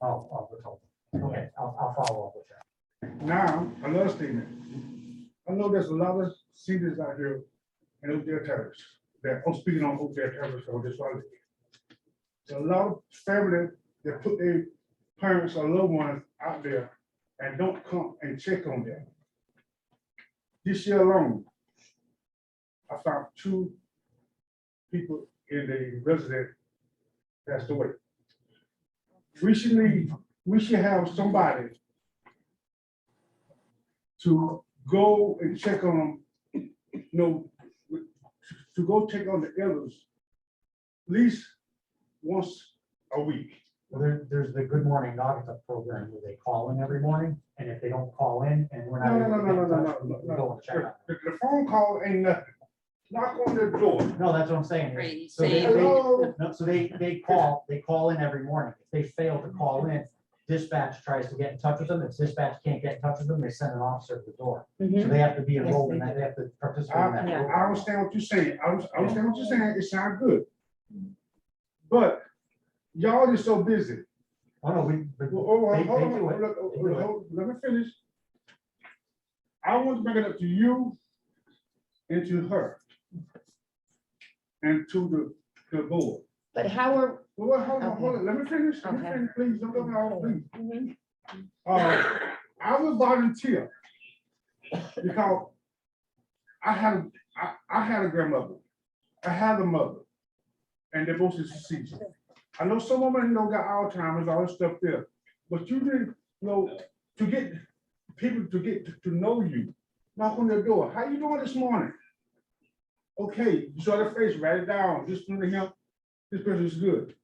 Okay, I'll follow up with that. now, another statement. I know there's a lot of seniors out here and Oakdale terrorists. I'm speaking on Oakdale terrorists on this one. There's a lot of family that put their parents or loved ones out there and don't come and check on them. This year alone, I found 2 people in the resident passed away. We should have somebody to go and check on them, to go check on the elders at least once a week. Well, there's the Good Morning Naugatuck program where they call in every morning, and if they don't call in and we're not. able to get in touch, we go and check on them. The phone call ain't nothing. Knock on their door. No, that's what I'm saying. Right, So they, same. Hello? no, so they call in every morning. If they fail to call in, dispatch tries to get in touch with them. If dispatch can't get in touch with them, they send an officer to the door. So they have to be enrolled in that, they have to participate in that. I program. understand what you're saying. I understand what you're saying. It sounds good. But y'all is so busy. Oh, no, Well, they hold on, do it. let me finish. I want to bring it up to you and to her and to the board. But how are, Well, hold on, let me finish, Okay. please, don't go off, please. Mhm. I would volunteer because I had a grandmother, I had a mother, and they're both deceased. I know some of them got Alzheimer's, all this stuff there, but you didn't know, to get people to get to know you, knock on their door. How you doing this morning? Okay, you saw their face, write it down. This one to him, this person is good.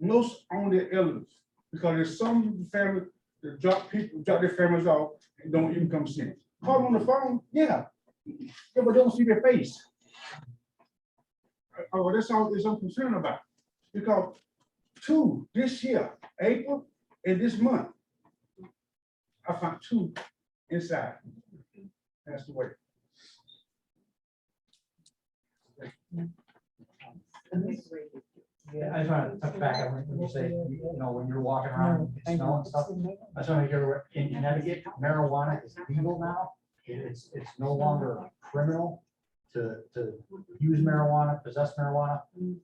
Most on their elders, because there's some family that drop their families off and don't even come see them. Call them on the phone, yeah, but don't see their face. Oh, that's all I'm concerned about. Because 2 this year, April and this month, I found 2 inside. That's the way. Yeah, I just want to touch back on when you say, when you're walking around, you smell and stuff. I just want to hear, in Connecticut, marijuana is legal now. It's no longer criminal to use marijuana, possess marijuana,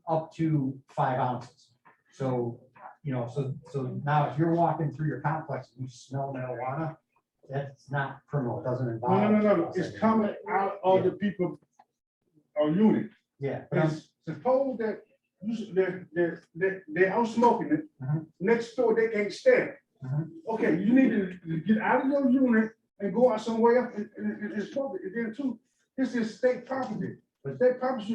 up to 5 ounces. So, so now if you're walking through your complex, and you smell marijuana, that's not criminal. It doesn't involve. No. It's coming out of the people or unit. Yeah. But It's supposed that they're out smoking it. Next door, they can't stand it. Okay, you need to get out of your unit and go out somewhere else and smoke it. And then too, this is state property. But state property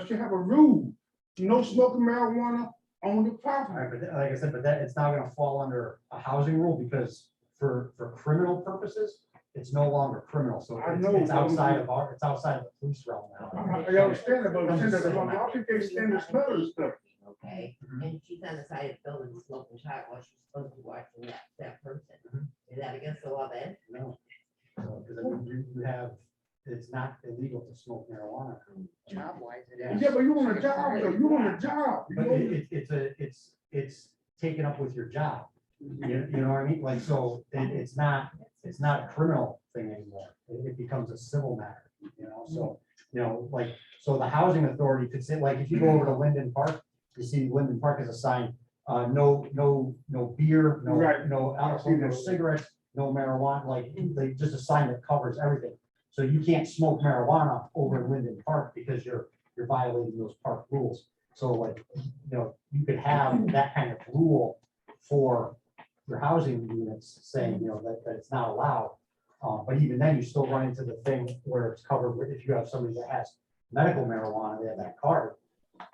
should have a rule. No smoking marijuana on the All property. right, but like I said, but that it's not gonna fall under a housing rule because for criminal purposes, it's no longer criminal. So I know. it's outside of the police realm now. I understand that, but I'm saying that a lot of people can't stand the smell of stuff. Okay, and she's on the side of the building smoking pot while she's supposed to be watching that person. Is that against the law then? No. Because you have, it's not illegal to smoke marijuana. Job wise, it is. Yeah, but you want a job, though. You want a job. But it's taken up with your job. You know what I mean? Like, so it's not a criminal thing anymore. It becomes a civil matter, so, so the housing authority could say, like, if you go over to Linden Park, you see Linden Park has a sign, no beer, Right. no alcohol, no cigarettes, no marijuana, like just a sign that covers everything. So you can't smoke marijuana over in Linden Park because you're violating those park rules. So like, you could have that kind of rule for your housing units saying, you know, that it's not allowed. But even then, you still run into the thing where it's covered with, if you have somebody that has medical marijuana, they have that card.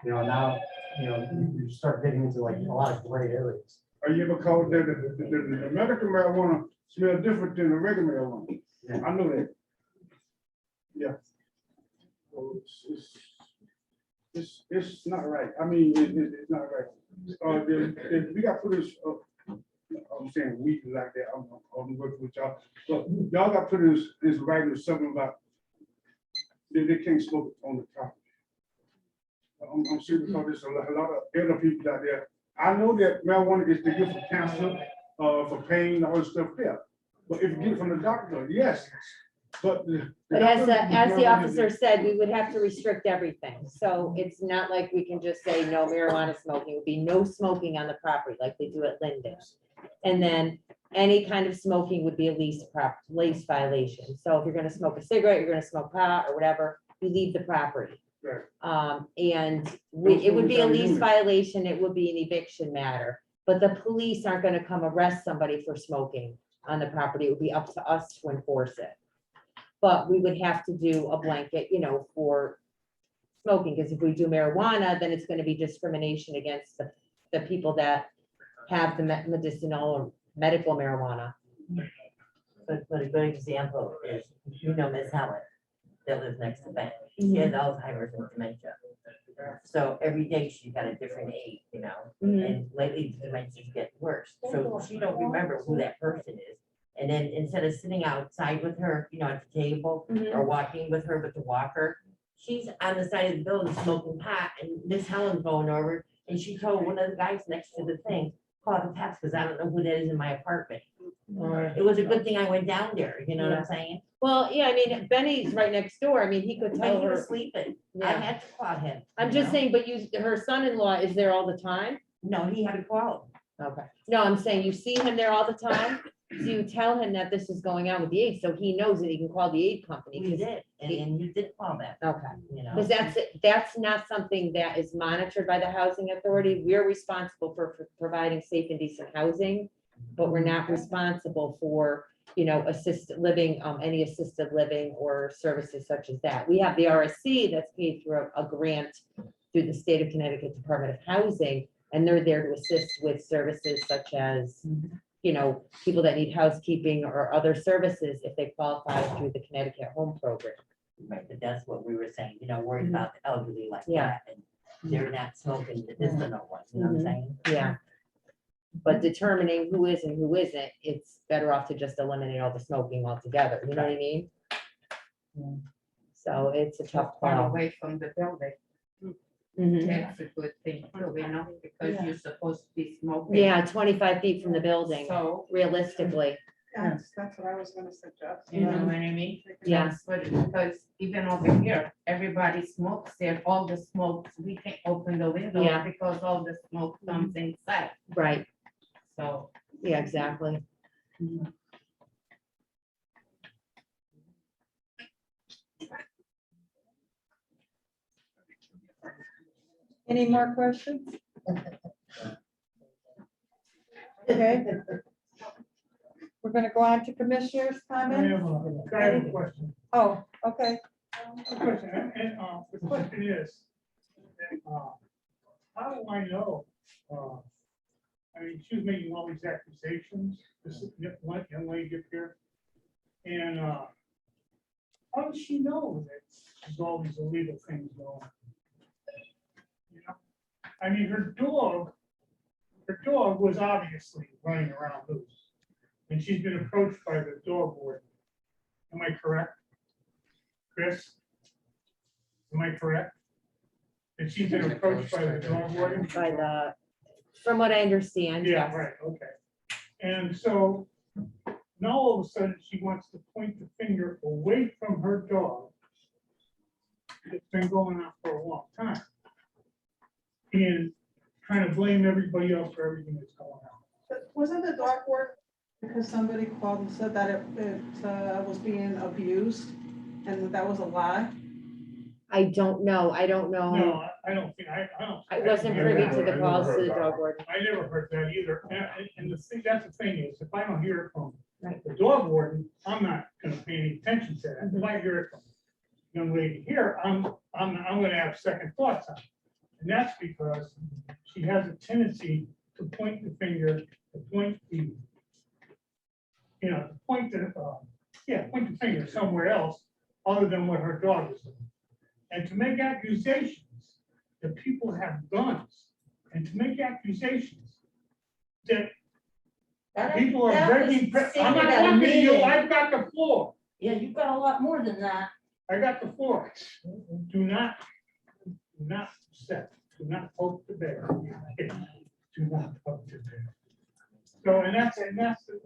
You know, now, you know, you start getting into like a lot of gray areas. Are you ever called that the medical marijuana smell different than the regular marijuana? Yeah. I know that. Yeah. So it's not right. I mean, it's not right. We got put this, I'm saying we like that, I'm working with y'all. But y'all got put this writing something about they can't smoke on the top. I'm sure because there's a lot of elder people out there. I know that marijuana is to get for cancer, for pain, all this stuff there. But if you get it from the doctor, yes. But as the officer said, we would have to restrict everything. So it's not like we can just say no marijuana smoking. It would be no smoking on the property like they do at Linden. And then any kind of smoking would be a lease violation. So if you're gonna smoke a cigarette, you're gonna smoke pot or whatever, you leave the property. Right. And it would be a lease violation, it would be an eviction matter, but the police aren't gonna come arrest somebody for smoking on the property. It would be up to us to enforce it. But we would have to do a blanket, you know, for smoking, because if we do marijuana, then it's gonna be discrimination against the people that have the medicinal or medical marijuana. But a good example is, you know, Miss Helen, that lives next to Ben. She has Alzheimer's and dementia. So every day she's got a different aid, you know, and lately the dementia's getting worse. So she don't remember who that person is. And then instead of sitting outside with her, you know, at the table or walking with her with the walker, she's on the side of the building smoking pot, and Miss Helen's going over and she told one of the guys next to the thing, call the cops because I don't know who that is in my apartment. It was a good thing I went down there, you know what I'm saying? Well, yeah, I mean, Benny's right next door. I mean, he could tell And he was her. sleeping. I Yeah. had to call him. I'm you just know? saying, but her son-in-law is there all the time? No, he had to call. Okay. No, I'm saying you see him there all the time. So you tell him that this is going on with the aid, so he knows that he can call the aid company. We did, and you did call that, Okay. you know? Because that's not something that is monitored by the housing authority. We're responsible for providing safe and decent housing, but we're not responsible for, you know, assisted living, any assisted living or services such as that. We have the RSC that's paid through a grant through the state of Connecticut Department of Housing, and they're there to assist with services such as, you know, people that need housekeeping or other services if they qualify through the Connecticut Home Program. Right, but that's what we were saying, you know, worried about the elderly like Yeah. that, and they're not smoking the medicinal ones, you know what I'm saying? Yeah. But determining who is and who isn't, it's better off to just eliminate all the smoking altogether, you know what I mean? So it's a tough Far call. away from the building. Mhm. That's a good thing too, you know, because you're supposed to be smoking. Yeah, 25 feet from the building, So, realistically. That's what I was gonna suggest. you know what I mean? Yeah. That's what, because even over here, everybody smokes there, all the smoke, we can't open the window Yeah. because all the smoke comes inside, Right, so. yeah, exactly. Any more questions? Okay. We're gonna go on to commissioners' I comments. have a question. Oh, okay. The question is, how do I know? I mean, she was making all these accusations, this one young lady up here. And how does she know that there's all these illegal things going on? You know, I mean, her dog was obviously running around loose. And she's been approached by the dog warden. Am I correct? Chris? Am I correct? That she's been approached by the dog warden? By the, from what I understand, Yeah, yes. right, okay. And so now all of a sudden she wants to point the finger away from her dog. It's been going on for a long time. And trying to blame everybody else for everything that's going on. But wasn't the dog work because somebody called and said that it was being abused and that was a lie? I don't know. I don't know. No, I don't think, I don't. I wasn't privy to the calls to the dog warden. I never heard that either. And the thing, that's the thing is, if I don't hear it from Right. the dog warden, I'm not gonna pay any attention to that. If I hear it from the young lady here, I'm gonna have second thoughts on it. And that's because she has a tendency to point the finger, to point the, point the finger somewhere else other than what her dog is doing. And to make accusations that people have guns, and to make accusations that people are begging. I'm not talking to you, I've got the floor. Yeah, you've got a lot more than that. I got the floor. Do not set, do not poke the bear. Do not poke the bear. So, and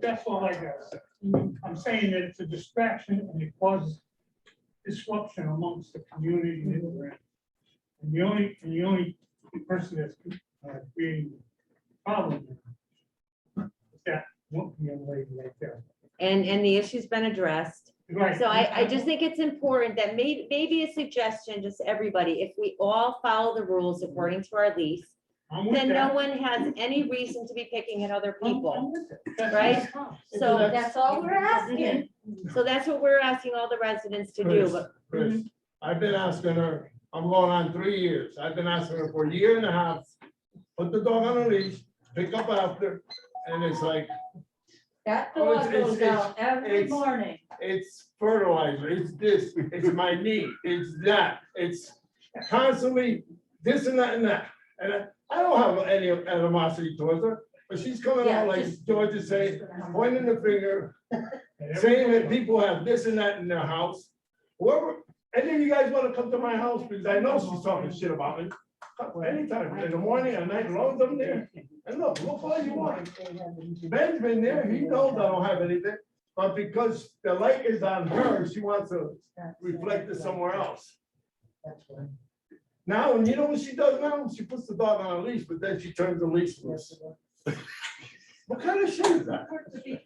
that's all I got to say. I'm saying that it's a distraction and it causes disruption amongst the community. And the only person that's creating a problem is that one young lady right there. And the issue's been addressed. Right. So I just think it's important that maybe a suggestion, just everybody, if we all follow the rules according to our lease, I'm with then no that. one has any reason to be picking at other I'm people. with it. That's right? fine. So That's all we're asking. So that's what we're asking all the residents to do, but Chris, I've been asking her, I'm going on 3 years. I've been asking her for a year and a half, put the dog on a leash, pick up after, and it's like, That Oh, dog it's- goes out every it's- morning. it's fertilizer, it's this, it's my knee, it's that, it's constantly this and that and that. And I don't have any animosity towards her, but she's coming Yeah, out like just- George is saying, pointing the finger, saying that people have this and that in their house. Whoever, any of you guys wanna come to my house, because I know she's talking shit about me. Come anytime, in the morning, at night, as long as I'm there. And look all you want. Ben's been there, he knows I don't have anything, but because the light is on her, she wants to reflect it somewhere else. Now, and you know what she does now? She puts the dog on a leash, but then she turns the leash loose. What kind of shit is that?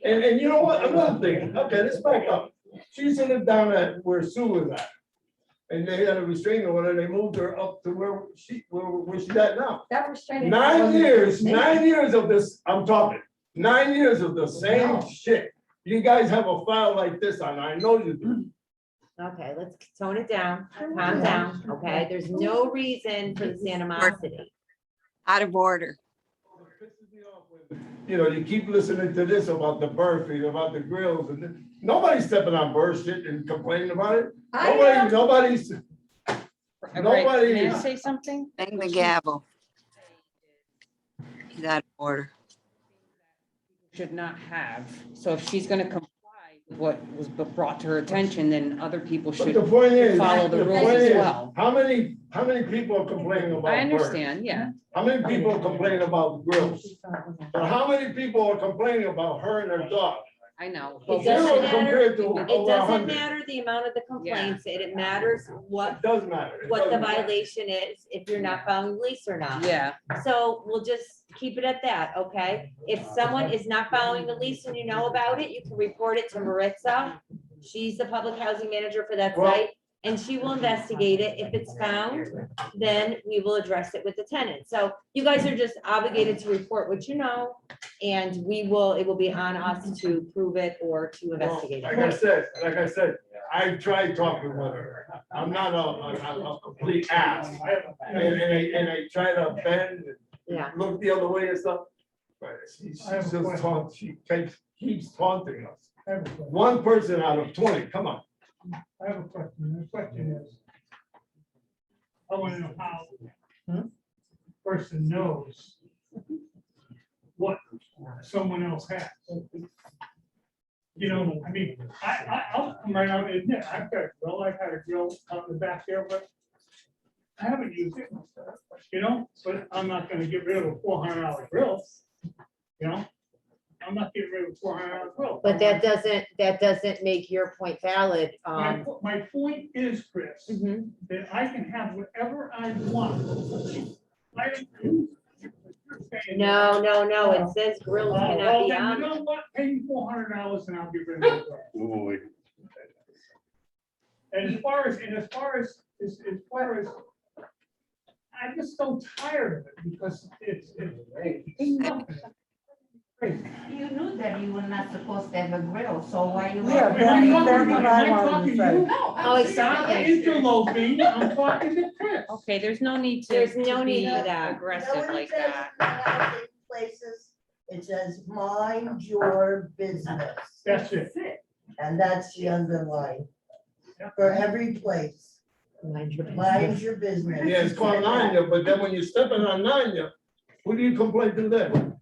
And you know what? Another thing, okay, let's back up. She used to live down at where Sue was at. And they had a restraining order, they moved her up to where she's at now. That restraining. 9 years of this, I'm talking, 9 years of the same shit. You guys have a file like this on, I know you do. okay, let's tone it down, calm down, okay? There's no reason for this animosity. Out of order. You know, you keep listening to this about the burpees, about the grills, and nobody's stepping on bird shit and complaining about it. Nobody's. Nobody. May I say something? Bang the gavel. He's out of order. Should not have. So if she's gonna comply with what was brought to her attention, then other people But should the point is, follow the rules point as is, well. how many people are complaining about I birds? understand, yeah. How many people are complaining about the grills? But how many people are complaining about her and her dog? I know. It Zero doesn't matter, compared to it over doesn't 100. matter the amount of the complaints, it matters what, It does matter. It what the does matter. violation is, if you're not following the lease or not. Yeah, So we'll just keep it at that, okay? If someone is not following the lease and you know about it, you can report it to Maritza. She's the public housing manager for that Well- site, and she will investigate it. If it's found, then we will address it with the tenant. So you guys are just obligated to report what you know, and it will be on us to prove it or to investigate Well, it. Like I said, I tried talking with her. I'm not a complete ass. And I try to bend Yeah. and look the other way and stuff. But she's I have a just question. keeps taunting us. I have a question. One person out of 20, come on. I have a question. The question is, I want to know how the person knows what someone else has. You know, I mean, I'll come right out and admit, I've got a grill, I've had a grill out in the back there, but I haven't used it, you know, but I'm not gonna get rid of a $400 grill, you know? I'm not getting rid of a $400 grill. But that doesn't make your point valid. My point is, Chris, Mhm. that I can have whatever I want. I don't- No, it says grills Well, cannot be then on. you know what? Pay me $400 and I'll get rid of it. And as far as as far as, I just so tired of it because it's crazy. You knew that you were not supposed to have a grill, so why you? Yeah, Well, I'm talking that's to- what am I I wanted to talking to say. you? No, Oh, exactly. Interloping, I'm talking to Chris. Okay, there's no need to. There's no to need be for that. Aggressive like that. Places, it says, mind your business, That's it. and that's the underline Yep. for every place. Mind your business. Yeah, it's called Nanya, but then when you're stepping on Nanya, who do you complain to then?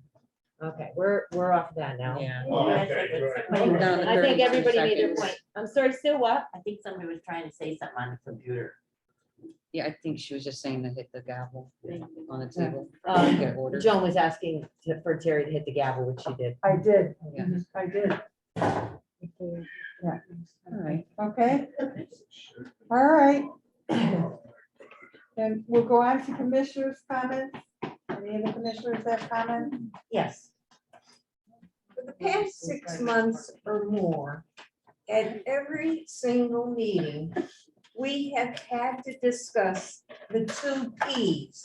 Okay, we're off that now. Yeah. Oh, okay, right. Down to I think 32 everybody made their seconds. point. I'm sorry, Sue, what? I think somebody was trying to say something on the computer. Yeah, I think she was just saying to hit the gavel on the table. Um, Get ordered. Joan was asking for Terry to hit the gavel, which she did. I did, Yeah. I did. All right. Okay. All right. Then we'll go on to commissioners' comments. Any of the commissioners have comments? Yes. For the past 6 months or more, at every single meeting, we have had to discuss the 2 Ps,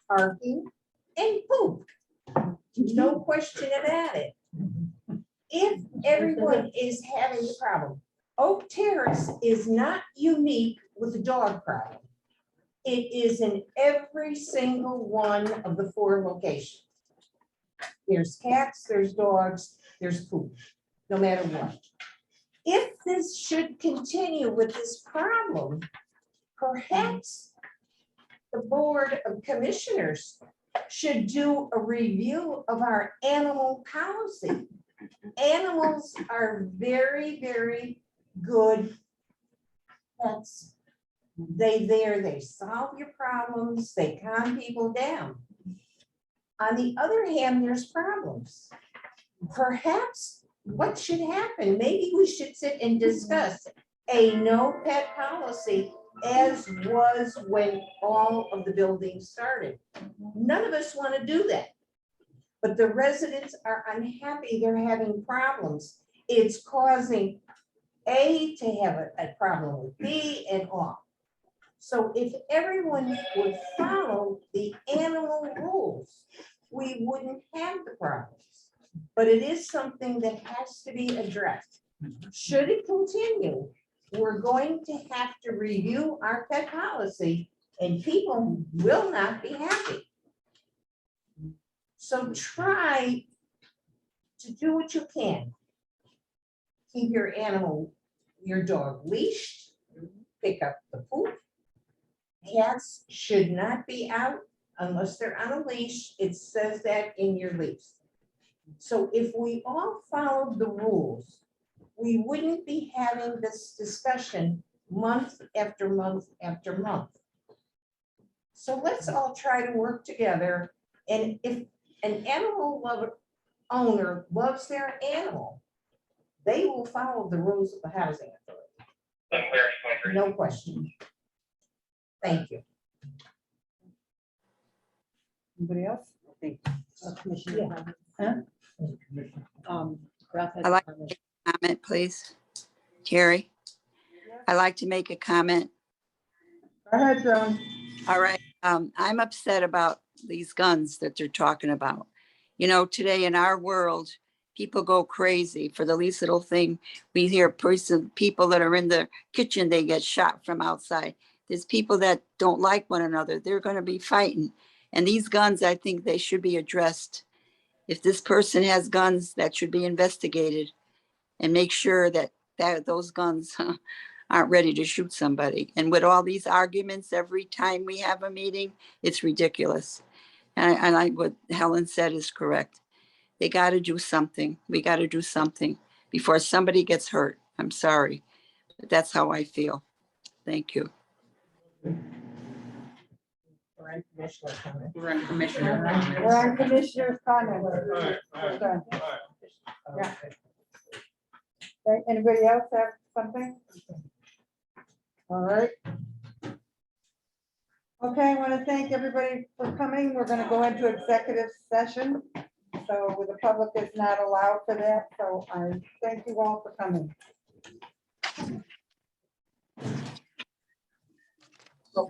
parking and poop. No question about it. If everyone is having a problem, Oak Terrace is not unique with the dog problem. It is in every single one of the 4 locations. There's cats, there's dogs, there's poop, no matter what. If this should continue with this problem, perhaps the Board of Commissioners should do a review of our animal policy. Animals are very, very good pets. They solve your problems, they calm people down. On the other hand, there's problems. Perhaps what should happen, maybe we should sit and discuss a no pet policy as was when all of the buildings started. None of us want to do that. But the residents are unhappy, they're having problems. It's causing A to have a problem with B and all. So if everyone would follow the animal rules, we wouldn't have the problems. But it is something that has to be addressed. Should it continue, we're going to have to review our pet policy and people will not be happy. So try to do what you can. Keep your animal, your dog leashed, pick up the poop. Cats should not be out unless they're on a leash. It says that in your lease. So if we all followed the rules, we wouldn't be having this discussion month after month after month. So let's all try to work together. And if an animal owner loves their animal, they will follow the rules of the housing authority. No question. Thank you. Anybody else? I like to make a comment, please. Terry, I'd like to make a comment. Go ahead, Joan. All right, I'm upset about these guns that they're talking about. You know, today in our world, people go crazy for the least little thing. We hear people that are in the kitchen, they get shot from outside. There's people that don't like one another. They're going to be fighting. And these guns, I think they should be addressed. If this person has guns, that should be investigated and make sure that those guns aren't ready to shoot somebody. And with all these arguments, every time we have a meeting, it's ridiculous. And I what Helen said is correct. They got to do something. We got to do something before somebody gets hurt. I'm sorry, but that's how I feel. Thank you. We're on commissioner comment. We're on commissioner's comments. Okay. Yeah. Okay, anybody else have something? All right. Okay, I want to thank everybody for coming. We're going to go into executive session. So the public is not allowed for that. So I thank you all for coming. I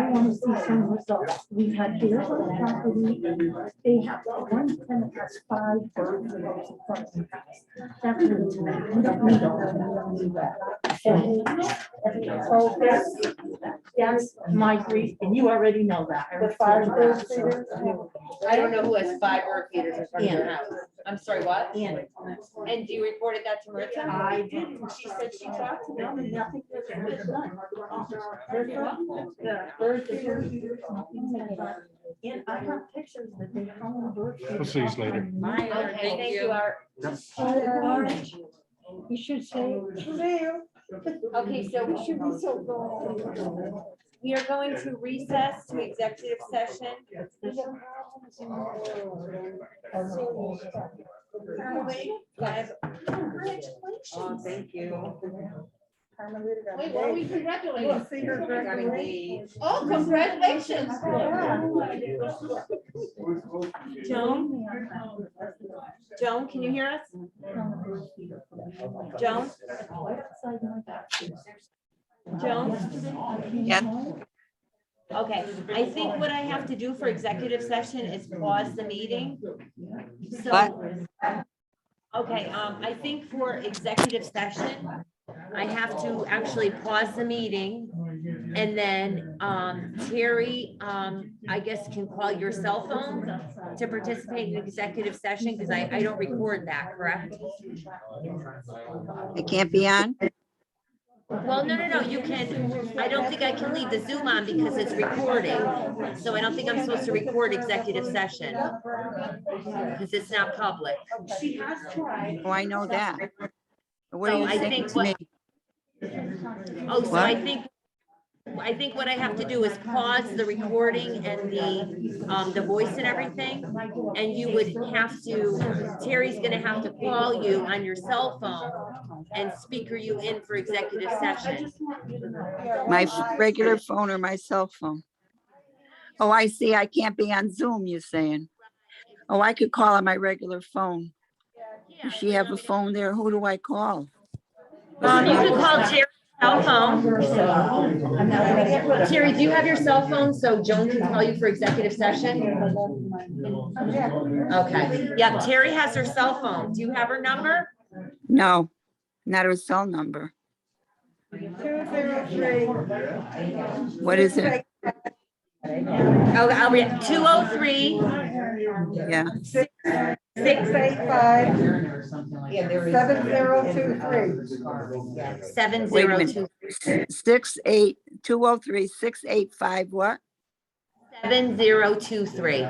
want to see some results. We've had deals on the property. They have, one tenant has 5 birds in front of the house. That's really too many. We don't need all that. We don't need that. So that's my grief, and you already know that. The 5 bird feeders. I don't know who has 5 bird feeders in front of their Yeah. house. I'm sorry, what? And And you reported that to Maritza? I did, and she said she talked to them and nothing was done. The bird feeders, nothing's been done. And I have pictures that they found bird feeders. We'll see you later. Okay, thank you, Art. Orange. You should say. See you. Okay, so we should be so we are going to recess to executive session. Oh, thank you. Wait, what are we congratulating? See her Got graduation. engaged. Oh, congratulations. Joan? Joan, can you hear us? Joan? Joan? Yeah. Okay, I think what I have to do for executive session is pause the meeting. So, okay, I think for executive session, I have to actually pause the meeting. And then Terry, I guess can call your cell phone to participate in executive session, because I don't record that, correct? It can't be on? Well, no, you can, I don't think I can leave the Zoom on because it's recording. So I don't think I'm supposed to record executive session because it's not public. She has tried. Oh, I know that. What So are you I saying think to me? Oh, so What? I think what I have to do is pause the recording and the voice and everything. And you would have to, Terry's gonna have to call you on your cell phone and speaker you in for executive session. My regular phone or my cell phone? Oh, I see. I can't be on Zoom, you're saying. Oh, I could call on my regular phone. Does she have a phone there? Who do I call? You can call Terry's cell phone. Terry, do you have your cell phone so Joan can call you for executive session? Okay, yep, Terry has her cell phone. Do you have her number? No, not her cell number. 203. What is it? Oh, I'll read 203. Yeah. 685. Yeah, there is. 7023. Wait a minute. 702. 203-685 what? 7023.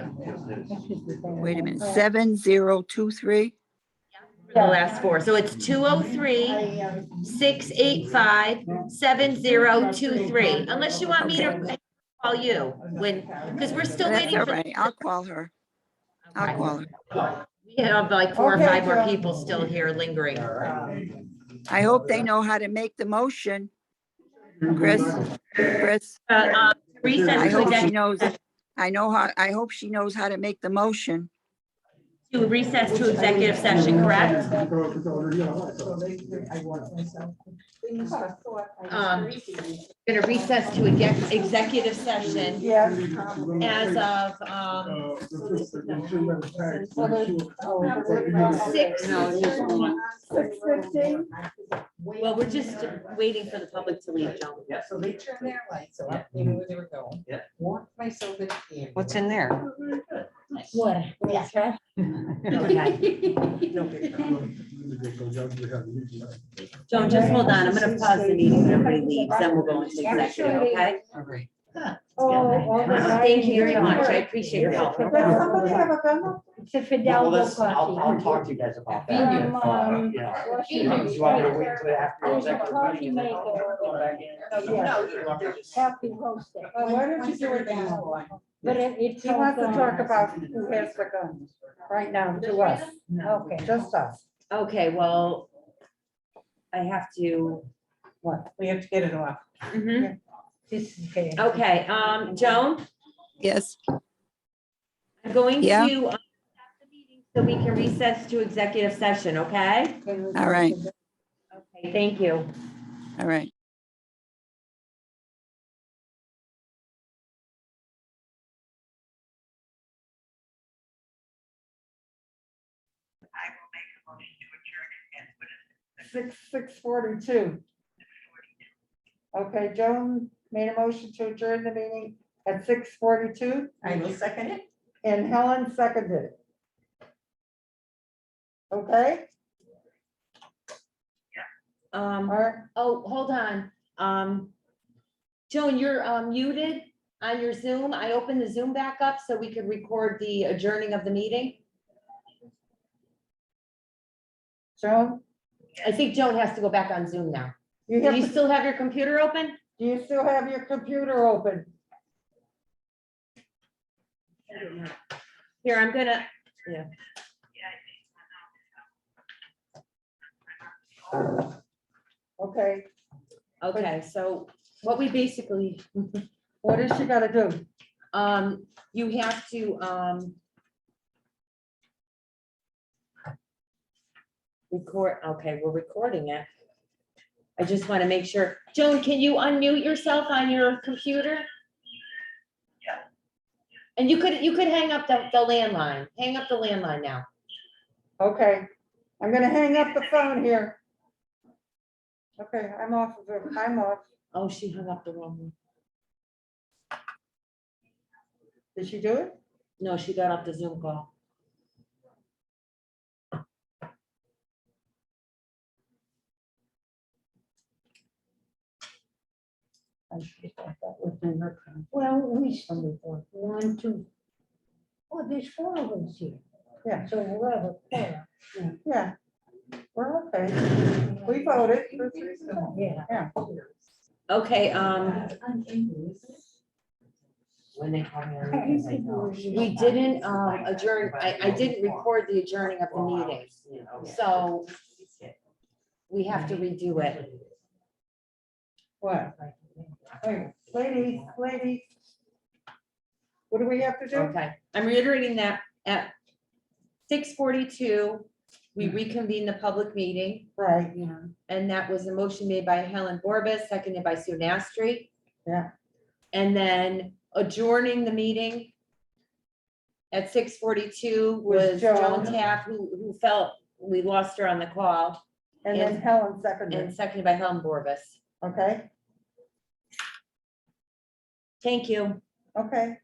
Wait a minute. 7023? The last 4. So it's 203-685-7023. Unless you want me to call you when, because we're still That's waiting all for. right. I'll call her. I'll call her. We have like 4 or Okay, 5 more Joan. people still here lingering. I hope they know how to make the motion. Chris, Recess I to hope she executive, knows, I hope she knows how to make the motion. to recess to executive session, correct? Gonna recess to executive session Yes. as of, 6:15. well, we're just waiting for the public to leave, Joan. Yeah, so they turned their lights off, they knew where they were going. Yeah. Walked myself in. What's in there? What? Yeah. Joan, just hold on. I'm gonna pause the meeting. When everybody leaves, then we'll go into executive, okay? All right. Oh, Thank you very much. I appreciate your help. Does somebody have a gun? It's a Well, Fidalgo I'll coffee. talk to you guys about that. Convenient. Yeah. Washington You want me to State. wait until after There's a executive coffee session? maker. Come back in? Yeah. Happy roasted. Why don't you do it now? But it's. He wants to all talk gone. about who has the gun right now to us, Okay. just us. Okay, well, I have to. What? We have to get it off. Mhm. This is okay. Okay, Joan, Yes, I'm going Yeah. to stop the meeting so we can recess to executive session, okay? all right, Okay, thank you. all right. Six forty-two. Okay, Joan made a motion to adjourn the meeting at 6:42, I will second it. and Helen seconded it. Okay, all right, Oh, hold on. Joan, you're muted on your Zoom. I opened the Zoom back up so we could record the adjourning of the meeting. Joan, I think Joan has to go back on Zoom now. you Do have you to, still have your computer open? do you still have your computer open? Here, I'm gonna, yeah. Okay, Okay, so what we basically, what does she gotta do? you have to, record, okay, we're recording it. I just want to make sure. Joan, can you unmute yourself on your computer? Yeah. And you could hang up the landline. Hang up the landline now. Okay, I'm gonna hang up the phone here. Okay, I'm off of it, I'm off. Oh, she hung up the wrong one. Did she do it? No, she got off the Zoom call. I should have thought that was in her phone. Well, we started for 1, 2. Oh, there's 4 of us here. Yeah. So we'll have a four. Yeah, we're okay. We voted. Yeah. Yeah. Okay, When they call me. on weekends, I know. we didn't adjourn, I didn't record the adjourning of the meeting, so we have to redo it. What? Wait, ladies, ladies. What do we have to do? Okay, I'm reiterating that at 6:42, we reconvene the public meeting, Right, and that was a motion made by Helen Borbas, seconded by Sue Nastri. yeah, And then adjourning the meeting at 6:42 was Joan Taft, who felt we lost her on the call, and then And- Helen and seconded, seconded by Helen Borbas. okay, Thank you. okay.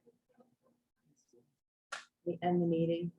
We end the meeting.